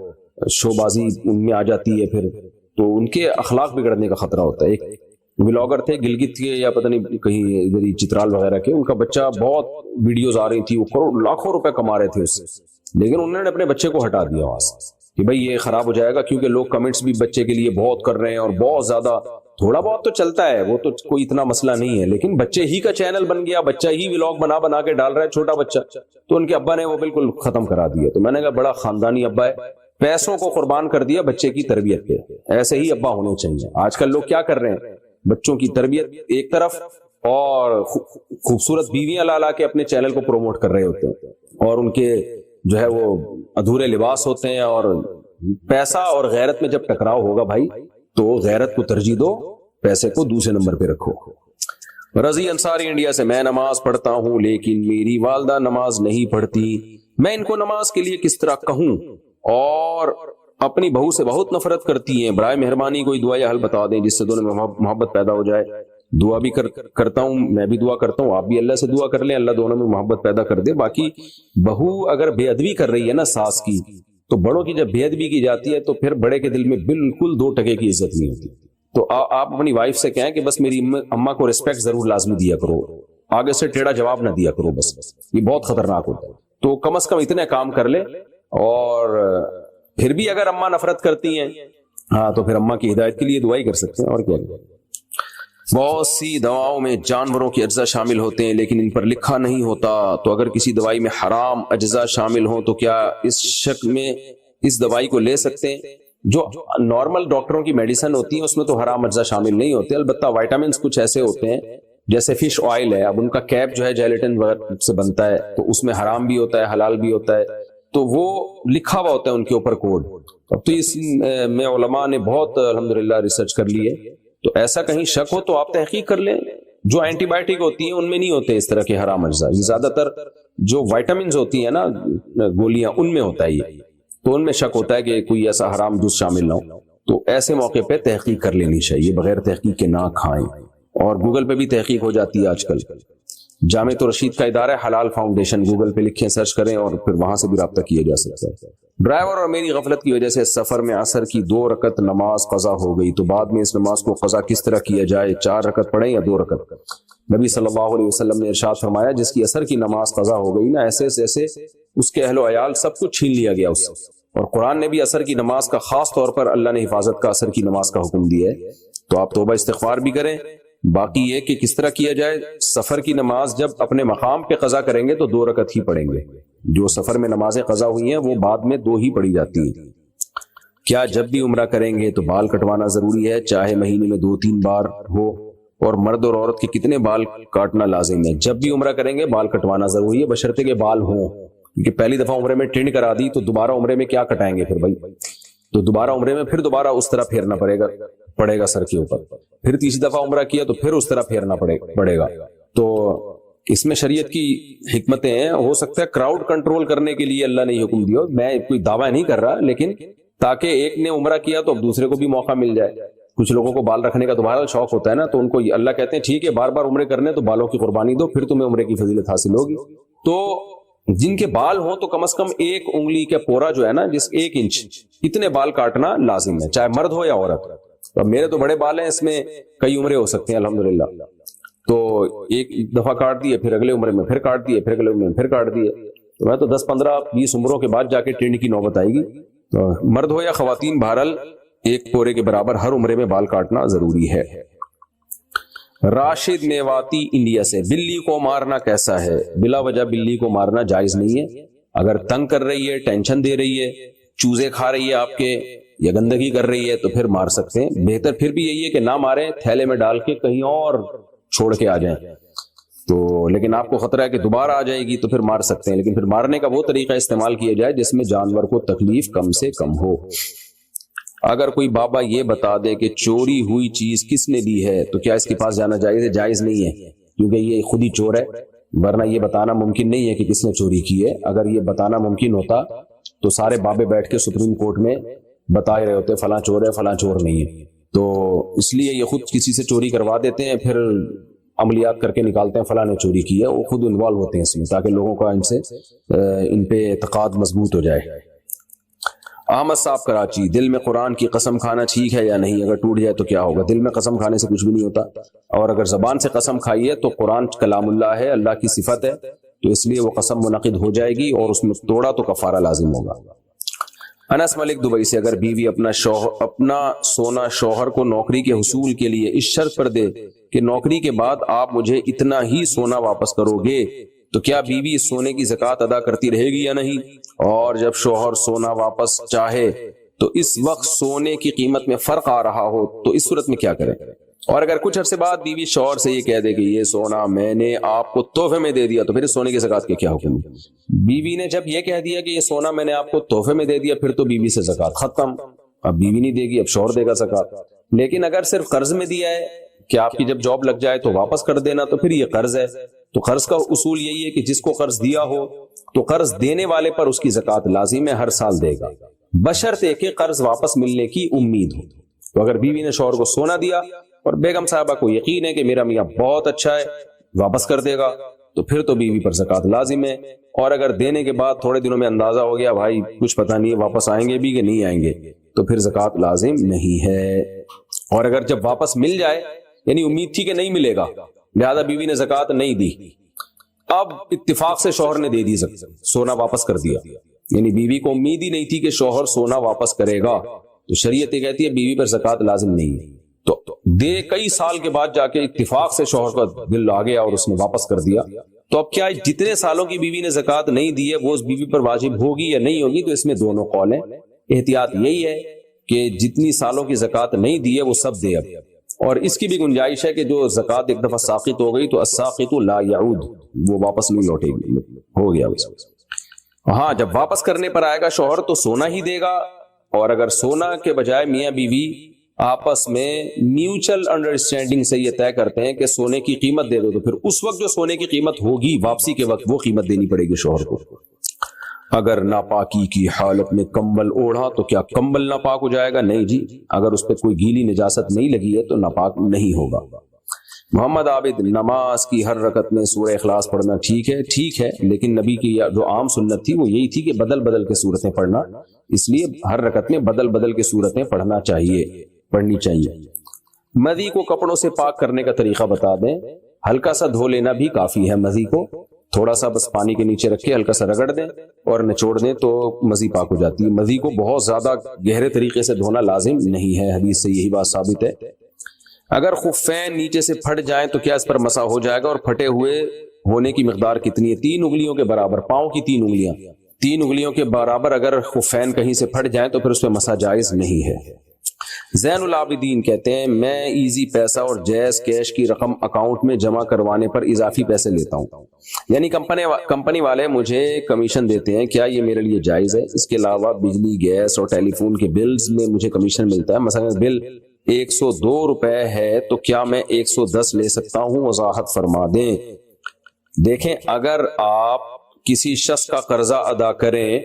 شو بازی ان میں آ جاتی ہے پھر، تو ان کے اخلاق بگڑنے کا خطرہ ہوتا ہے. ایک ولاگر تھے گلگت کے یا پتہ نہیں کہیں ادھر چترال وغیرہ کے، ان کا بچہ بہت ویڈیوز آ رہی تھی، وہ لاکھوں روپے کما رہے تھے اس سے، لیکن انہوں نے اپنے بچے کو ہٹا دیا وہاں سے کہ بھائی یہ خراب ہو جائے گا، کیونکہ لوگ کمنٹس بھی بچے کے لیے بہت کر رہے ہیں اور بہت زیادہ. تھوڑا بہت تو چلتا ہے، وہ تو کوئی اتنا مسئلہ نہیں ہے، لیکن بچے ہی کا چینل بن گیا، بچہ ہی ولاگ بنا کے ڈال رہا ہے، چھوٹا بچہ، تو ان کے ابا نے وہ بالکل ختم کرا دیا. تو میں نے کہا بڑا خاندانی ابا ہے، پیسوں کو قربان کر دیا بچے کی تربیت پہ. ایسے ہی ابا ہونے چاہیے. آج کل لوگ کیا کر رہے ہیں، بچوں کی تربیت ایک طرف اور خوبصورت بیویاں لا کے اپنے چینل کو پروموٹ کر رہے ہوتے ہیں، اور ان کے جو ہے وہ ادھورے لباس ہوتے ہیں. اور پیسہ اور غیرت میں جب ٹکراؤ ہوگا بھائی تو غیرت کو ترجیح دو، پیسے کو دوسرے نمبر پہ رکھو. رضی انصاری انڈیا سے، میں نماز پڑھتا ہوں لیکن میری والدہ نماز نہیں پڑھتی، میں ان کو نماز کے لیے کس طرح کہوں؟ اور اپنی بہو سے بہت نفرت کرتی ہیں، برائے مہربانی کوئی دعا یا حل بتا دیں جس سے دونوں میں محبت پیدا ہو جائے. دعا بھی کرتا ہوں، میں بھی دعا کرتا ہوں، آپ بھی اللہ سے دعا کر لیں، اللہ دونوں میں محبت پیدا کر دے. باقی بہو اگر بے ادبی کر رہی ہے نا ساس کی، تو بڑوں کی جب بے ادبی کی جاتی ہے تو پھر بڑے کے دل میں بالکل 2 ٹکے کی عزت نہیں ہوتی. تو آپ اپنی وائف سے کہیں کہ بس میری اماں کو ریسپیکٹ ضرور لازمی دیا کرو، آگے سے ٹیڑھا جواب نہ دیا کرو، بس یہ بہت خطرناک ہوتا ہے. تو کم از کم اتنے کام کر لے. اور پھر بھی اگر اماں نفرت کرتی ہیں، ہاں تو پھر اماں کی ہدایت کے لیے دعا ہی کر سکتے ہیں، اور کیا. بہت سی دواؤں میں جانوروں کے اجزاء شامل ہوتے ہیں لیکن ان پر لکھا نہیں ہوتا، تو اگر کسی دوائی میں حرام اجزاء شامل ہوں تو کیا اس شک میں اس دوائی کو لے سکتے ہیں؟ جو نارمل ڈاکٹروں کی میڈیسن ہوتی ہیں اس میں تو حرام اجزاء شامل نہیں ہوتے، البتہ وائٹامنس کچھ ایسے ہوتے ہیں جیسے فش آئل ہے، اب ان کا کیپ جو ہے جیلیٹن سے بنتا ہے تو اس میں حرام بھی ہوتا ہے حلال بھی ہوتا ہے، تو وہ لکھا ہوا ہوتا ہے ان کے اوپر کوڈ۔ اب تو اس میں علماء نے بہت الحمدللہ ریسرچ کر لی ہے، تو ایسا کہیں شک ہو تو آپ تحقیق کر لیں۔ جو اینٹی بائیوٹک ہوتی ہیں ان میں نہیں ہوتے اس طرح کے حرام اجزاء، یہ زیادہ تر جو وائٹامنز ہوتی ہیں نا گولیاں ان میں ہوتا ہے یہ، تو ان میں شک ہوتا ہے کہ کوئی ایسا حرام جز شامل نہ ہو، تو ایسے موقع پہ تحقیق کر لینی چاہیے، بغیر تحقیق کے نہ کھائیں۔ اور گوگل پہ بھی تحقیق ہو جاتی ہے آج کل، جامع رشید کا ادارہ ہے حلال فاؤنڈیشن، گوگل پہ لکھیں سرچ کریں اور پھر وہاں سے بھی رابطہ کیا جا سکتا ہے۔ ڈرائیور اور میری غفلت کی وجہ سے سفر میں عصر کی 2 رکعت نماز قضا ہو گئی، تو بعد میں اس نماز کو قضا کس طرح کیا جائے؟ 4 رکعت پڑھیں یا 2 رکعت؟ نبی صلی اللہ علیہ وسلم نے ارشاد فرمایا جس کی عصر کی نماز قضا ہو گئی نا، ایسے ایسے اس کے اہل و عیال سب کچھ چھین لیا گیا اس سے۔ اور قرآن نے بھی عصر کی نماز کا خاص طور پر اللہ نے حفاظت کا عصر کی نماز کا حکم دیا ہے، تو آپ توبہ استغفار بھی کریں۔ باقی یہ کہ کس طرح کیا جائے، سفر کی نماز جب اپنے مقام پہ قضا کریں گے تو 2 رکعت ہی پڑھیں گے، جو سفر میں نمازیں قضا ہوئی ہیں وہ بعد میں 2 ہی پڑھی جاتی ہیں۔ کیا جب بھی عمرہ کریں گے تو بال کٹوانا ضروری ہے، چاہے مہینے میں 2-3 بار ہو؟ اور مرد اور عورت کے کتنے بال کاٹنا لازم ہے؟ جب بھی عمرہ کریں گے بال کٹوانا ضروری ہے، بشرطے کے بال ہوں، کیونکہ پہلی دفعہ عمرے میں ٹرن کرا دی تو دوبارہ عمرے میں کیا کٹائیں گے پھر بھائی؟ تو دوبارہ عمرے میں پھر دوبارہ اس طرح پھیرنا پڑے گا سر کے اوپر، پھر تیسری دفعہ عمرہ کیا تو پھر اس طرح پھیرنا پڑے گا۔ تو اس میں شریعت کی حکمتیں ہیں، ہو سکتا ہے کراؤڈ کنٹرول کرنے کے لیے اللہ نے حکم دیا، میں کوئی دعویٰ نہیں کر رہا، لیکن تاکہ ایک نے عمرہ کیا تو اب دوسرے کو بھی موقع مل جائے۔ کچھ لوگوں کو بال رکھنے کا دوبارہ شوق ہوتا ہے نا، تو ان کو اللہ کہتے ہیں ٹھیک ہے بار بار عمرے کرنے تو بالوں کی قربانی دو، پھر تمہیں عمرے کی فضیلت حاصل ہوگی۔ تو جن کے بال ہوں تو کم از کم 1 انگلی کا پورا جو ہے نا، جس 1 انچ اتنے بال کاٹنا لازم ہے، چاہے مرد ہو یا عورت۔ اب میرے تو بڑے بال ہیں، اس میں کئی عمرے ہو سکتے ہیں الحمدللہ، تو ایک دفعہ کاٹ دیے، پھر اگلے عمرے میں پھر کاٹ دیے، پھر اگلے عمرے میں پھر کاٹ دیے، تو میں تو 10 15 20 عمروں کے بعد جا کے ٹرینڈ کی نوبت آئے گی۔ تو مرد ہو یا خواتین بہرحال 1 پورے کے برابر ہر عمرے میں بال کاٹنا ضروری ہے۔ راشد میواتی انڈیا سے، بلی کو مارنا کیسا ہے؟ بلا وجہ بلی کو مارنا جائز نہیں ہے، اگر تنگ کر رہی ہے، ٹینشن دے رہی ہے، چوزے کھا رہی ہے آپ کے یا گندگی کر رہی ہے تو پھر مار سکتے ہیں، بہتر پھر بھی یہی ہے کہ نہ ماریں، تھیلے میں ڈال کے کہیں اور چھوڑ کے آ جائیں، تو لیکن آپ کو خطرہ ہے کہ دوبارہ آ جائے گی تو پھر مار سکتے ہیں، لیکن پھر مارنے کا وہ طریقہ استعمال کیا جائے جس میں جانور کو تکلیف کم سے کم ہو۔ اگر کوئی بابا یہ بتا دے کہ چوری ہوئی چیز کس نے دی ہے تو کیا اس کے پاس جانا جائز ہے؟ جائز نہیں ہے، کیونکہ یہ خود ہی چور ہے، ورنہ یہ بتانا ممکن نہیں ہے کہ کس نے چوری کی ہے۔ اگر یہ بتانا ممکن ہوتا تو سارے بابے بیٹھ کے سپریم کورٹ میں بتا ہی رہے ہوتے فلاں چور ہے فلاں چور نہیں ہے، تو اس لیے یہ خود کسی سے چوری کروا دیتے ہیں، پھر عملیات کر کے نکالتے ہیں فلاں نے چوری کی ہے، وہ خود انوالو ہوتے ہیں اس میں تاکہ لوگوں کا ان پہ اعتقاد مضبوط ہو جائے۔ احمد صاحب کراچی، دل میں قرآن کی قسم کھانا ٹھیک ہے یا نہیں؟ اگر ٹوٹ جائے تو کیا ہوگا؟ دل میں قسم کھانے سے کچھ بھی نہیں ہوتا، اور اگر زبان سے قسم کھائی ہے تو قرآن کلام اللہ ہے، اللہ کی صفت ہے، تو اس لیے وہ قسم منعقد ہو جائے گی اور اس میں توڑا تو کفارہ لازم ہوگا۔ انس ملک دبئی سے، اگر بیوی اپنا سونا شوہر کو نوکری کے حصول کے لیے اس شرط پر دے کہ نوکری کے بعد آپ مجھے اتنا ہی سونا واپس کرو گے، تو کیا بیوی اس سونے کی زکوٰۃ ادا کرتی رہے گی یا نہیں؟ اور جب شوہر سونا واپس چاہے تو اس وقت سونے کی قیمت میں فرق آ رہا ہو تو اس صورت میں کیا کریں؟ اور اگر کچھ عرصے بعد بیوی شوہر سے یہ کہہ دے کہ یہ سونا میں نے آپ کو تحفے میں دے دیا، تو پھر اس سونے کی زکوٰۃ کے کیا حکم ہے؟ بیوی نے جب یہ کہہ دیا کہ یہ سونا میں نے آپ کو تحفے میں دے دیا، پھر تو بیوی سے زکوٰۃ ختم، اب بیوی نہیں دے گی، اب شوہر دے گا زکوٰۃ۔ لیکن اگر صرف قرض میں دیا ہے کہ آپ کی جب جاب لگ جائے تو واپس کر دینا، تو پھر یہ قرض ہے، تو قرض کا اصول یہی ہے کہ جس کو قرض دیا ہو تو قرض دینے والے پر اس کی زکوٰۃ لازم ہے، ہر سال دے گا، بشرطے کہ قرض واپس ملنے کی امید ہو۔ تو اگر بیوی نے شوہر کو سونا دیا اور بیگم صاحبہ کو یقین ہے کہ میرا میاں بہت اچھا ہے واپس کر دے گا، تو پھر تو بیوی پر زکوٰۃ لازم ہے۔ اور اگر دینے کے بعد تھوڑے دنوں میں اندازہ ہو گیا بھائی کچھ پتہ نہیں ہے واپس آئیں گے بھی کہ نہیں آئیں گے، تو پھر زکوٰۃ لازم نہیں ہے۔ اور اگر جب واپس مل جائے، یعنی امید تھی کہ نہیں ملے گا لہذا بیوی نے زکوٰۃ نہیں دی، اب اتفاق سے شوہر نے دے دی سونا واپس کر دیا، یعنی بیوی کو امید ہی نہیں تھی کہ شوہر سونا واپس کرے گا، تو شریعت یہ کہتی ہے بیوی پر زکوٰۃ لازم نہیں ہے۔ تو کئی سال کے بعد جا کے اتفاق سے شوہر کا دل آ گیا اور اس نے واپس کر دیا، تو اب کیا جتنے سالوں کی بیوی نے زکوٰۃ نہیں دی ہے وہ اس بیوی پر واجب ہوگی یا نہیں ہوگی؟ تو اس میں دونوں قول ہیں۔ احتیاط یہی ہے کہ جتنی سالوں کی زکوٰۃ نہیں دی ہے وہ سب دے اب، اور اس کی بھی گنجائش ہے کہ جو زکوٰۃ ایک دفعہ ساقط ہو گئی تو الساقط لا یعود، وہ واپس نہیں لوٹے گی، ہو گیا بس۔ ہاں جب واپس کرنے پر آئے گا شوہر تو سونا ہی دے گا، اور اگر سونا کے بجائے میاں بیوی آپس میں میوچل انڈرسٹینڈنگ سے یہ طے کرتے ہیں کہ سونے کی قیمت دے دو، تو پھر اس وقت جو سونے کی قیمت ہوگی واپسی کے وقت وہ قیمت دینی پڑے گی شوہر کو۔ اگر ناپاکی کی حالت میں کمبل اوڑھا تو کیا کمبل ناپاک ہو جائے گا؟ نہیں جی، اگر اس پہ کوئی گیلی نجاست نہیں لگی ہے تو ناپاک نہیں ہوگا۔ محمد عابد، نماز کی ہر رکعت میں سورہ اخلاص پڑھنا ٹھیک ہے، لیکن نبی کی جو عام سنت تھی وہ یہی تھی کہ بدل بدل کے سورتیں پڑھنا، اس لیے ہر رکعت میں بدل بدل کے سورتیں پڑھنی چاہیے۔ مذی کو کپڑوں سے پاک کرنے کا طریقہ بتا دیں۔ ہلکا سا دھو لینا بھی کافی ہے، مذی کو تھوڑا سا بس پانی کے نیچے رکھ کے ہلکا سا رگڑ دیں اور نچوڑ دیں تو مذی پاک ہو جاتی ہے۔ مذی کو بہت زیادہ گہرے طریقے سے دھونا لازم نہیں ہے، حدیث سے یہی بات ثابت ہے۔ اگر خفین نیچے سے پھٹ جائیں تو کیا اس پر مسح ہو جائے گا؟ اور پھٹے ہوئے ہونے کی مقدار کتنی ہے؟ 3 انگلیوں کے برابر، پاؤں کی 3 انگلیاں، 3 انگلیوں کے برابر اگر خفین کہیں سے پھٹ جائیں تو پھر اس پہ مسح جائز نہیں ہے۔ زین العابدین کہتے ہیں میں ایزی پیسہ اور جیز کیش کی رقم اکاؤنٹ میں جمع کروانے پر اضافی پیسے لیتا ہوں، یعنی کمپنی والے مجھے کمیشن دیتے ہیں، کیا یہ میرے لیے جائز ہے؟ اس کے علاوہ بجلی، گیس اور ٹیلی فون کے بلز میں مجھے کمیشن ملتا ہے، مثلا بل 102 روپے ہے تو کیا میں 110 لے سکتا ہوں؟ وضاحت فرما دیں۔ دیکھیں، اگر آپ کسی شخص کا قرضہ ادا کریں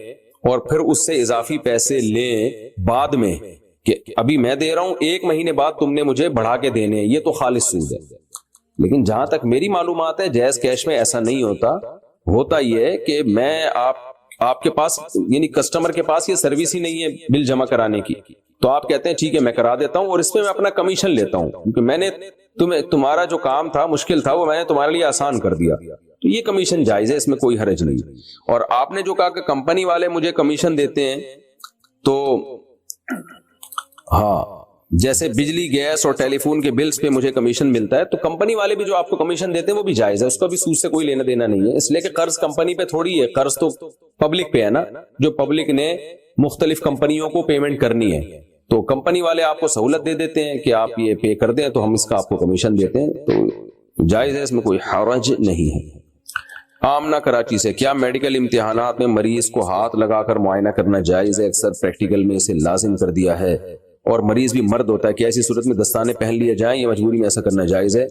اور پھر اس سے اضافی پیسے لیں بعد میں کہ ابھی میں دے رہا ہوں، 1 مہینے بعد تم نے مجھے بڑھا کے دینے ہیں، یہ تو خالص سود ہے۔ لیکن جہاں تک میری معلومات ہے جائز کیش میں ایسا نہیں ہوتا یہ ہے کہ میں آپ کے پاس یعنی کسٹمر کے پاس یہ سروس ہی نہیں ہے بل جمع کرانے کی، تو آپ کہتے ہیں ٹھیک ہے میں کرا دیتا ہوں اور اس پہ میں اپنا کمیشن لیتا ہوں کیونکہ میں نے تمہارا جو کام تھا مشکل تھا وہ میں نے تمہارے لیے آسان کر دیا، تو یہ کمیشن جائز ہے، اس میں کوئی حرج نہیں۔ اور آپ نے جو کہا کہ کمپنی والے مجھے کمیشن دیتے ہیں، تو ہاں جیسے بجلی، گیس اور ٹیلی فون کے بلز پہ مجھے کمیشن ملتا ہے تو کمپنی والے بھی جو آپ کو کمیشن دیتے ہیں وہ بھی جائز ہے، اس کا بھی سود سے کوئی لینا دینا نہیں ہے، اس لیے کہ قرض کمپنی پہ تھوڑی ہے، قرض تو پبلک پہ ہے نا، جو پبلک نے مختلف کمپنیوں کو پیمنٹ کرنی ہے، تو کمپنی والے آپ کو سہولت دے دیتے ہیں کہ آپ یہ پے کر دیں تو ہم اس کا آپ کو کمیشن دیتے ہیں، تو جائز ہے، اس میں کوئی حرج نہیں ہے۔ آمنہ کراچی سے، کیا میڈیکل امتحانات میں مریض کو ہاتھ لگا کر معائنہ کرنا جائز ہے؟ اکثر پریکٹیکل میں اسے لازم کر دیا ہے اور مریض بھی مرد ہوتا ہے، کیا ایسی صورت میں دستانے پہن لیے جائیں یا مجبوری میں ایسا کرنا جائز ہے؟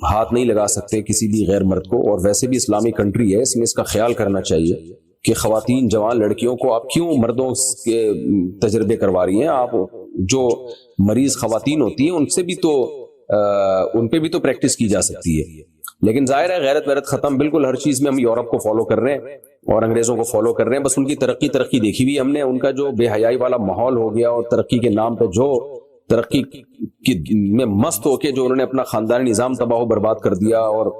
ہاتھ نہیں لگا سکتے کسی بھی غیر مرد کو، اور ویسے بھی اسلامی کنٹری ہے، اس میں اس کا خیال کرنا چاہیے کہ خواتین جوان لڑکیوں کو آپ کیوں مردوں کے تجربے کروا رہی ہیں؟ آپ جو مریض خواتین ہوتی ہیں ان پہ بھی تو پریکٹس کی جا سکتی ہے، لیکن ظاہر ہے غیرت ویرت ختم بالکل ہر چیز میں، ہم یورپ کو فالو کر رہے ہیں اور انگریزوں کو فالو کر رہے ہیں، بس ان کی ترقی دیکھی بھی ہم نے، ان کا جو بے حیائی والا ماحول ہو گیا اور ترقی کے نام پہ جو ترقی میں مست ہو کے جو انہوں نے اپنا خاندانی نظام تباہ و برباد کر دیا اور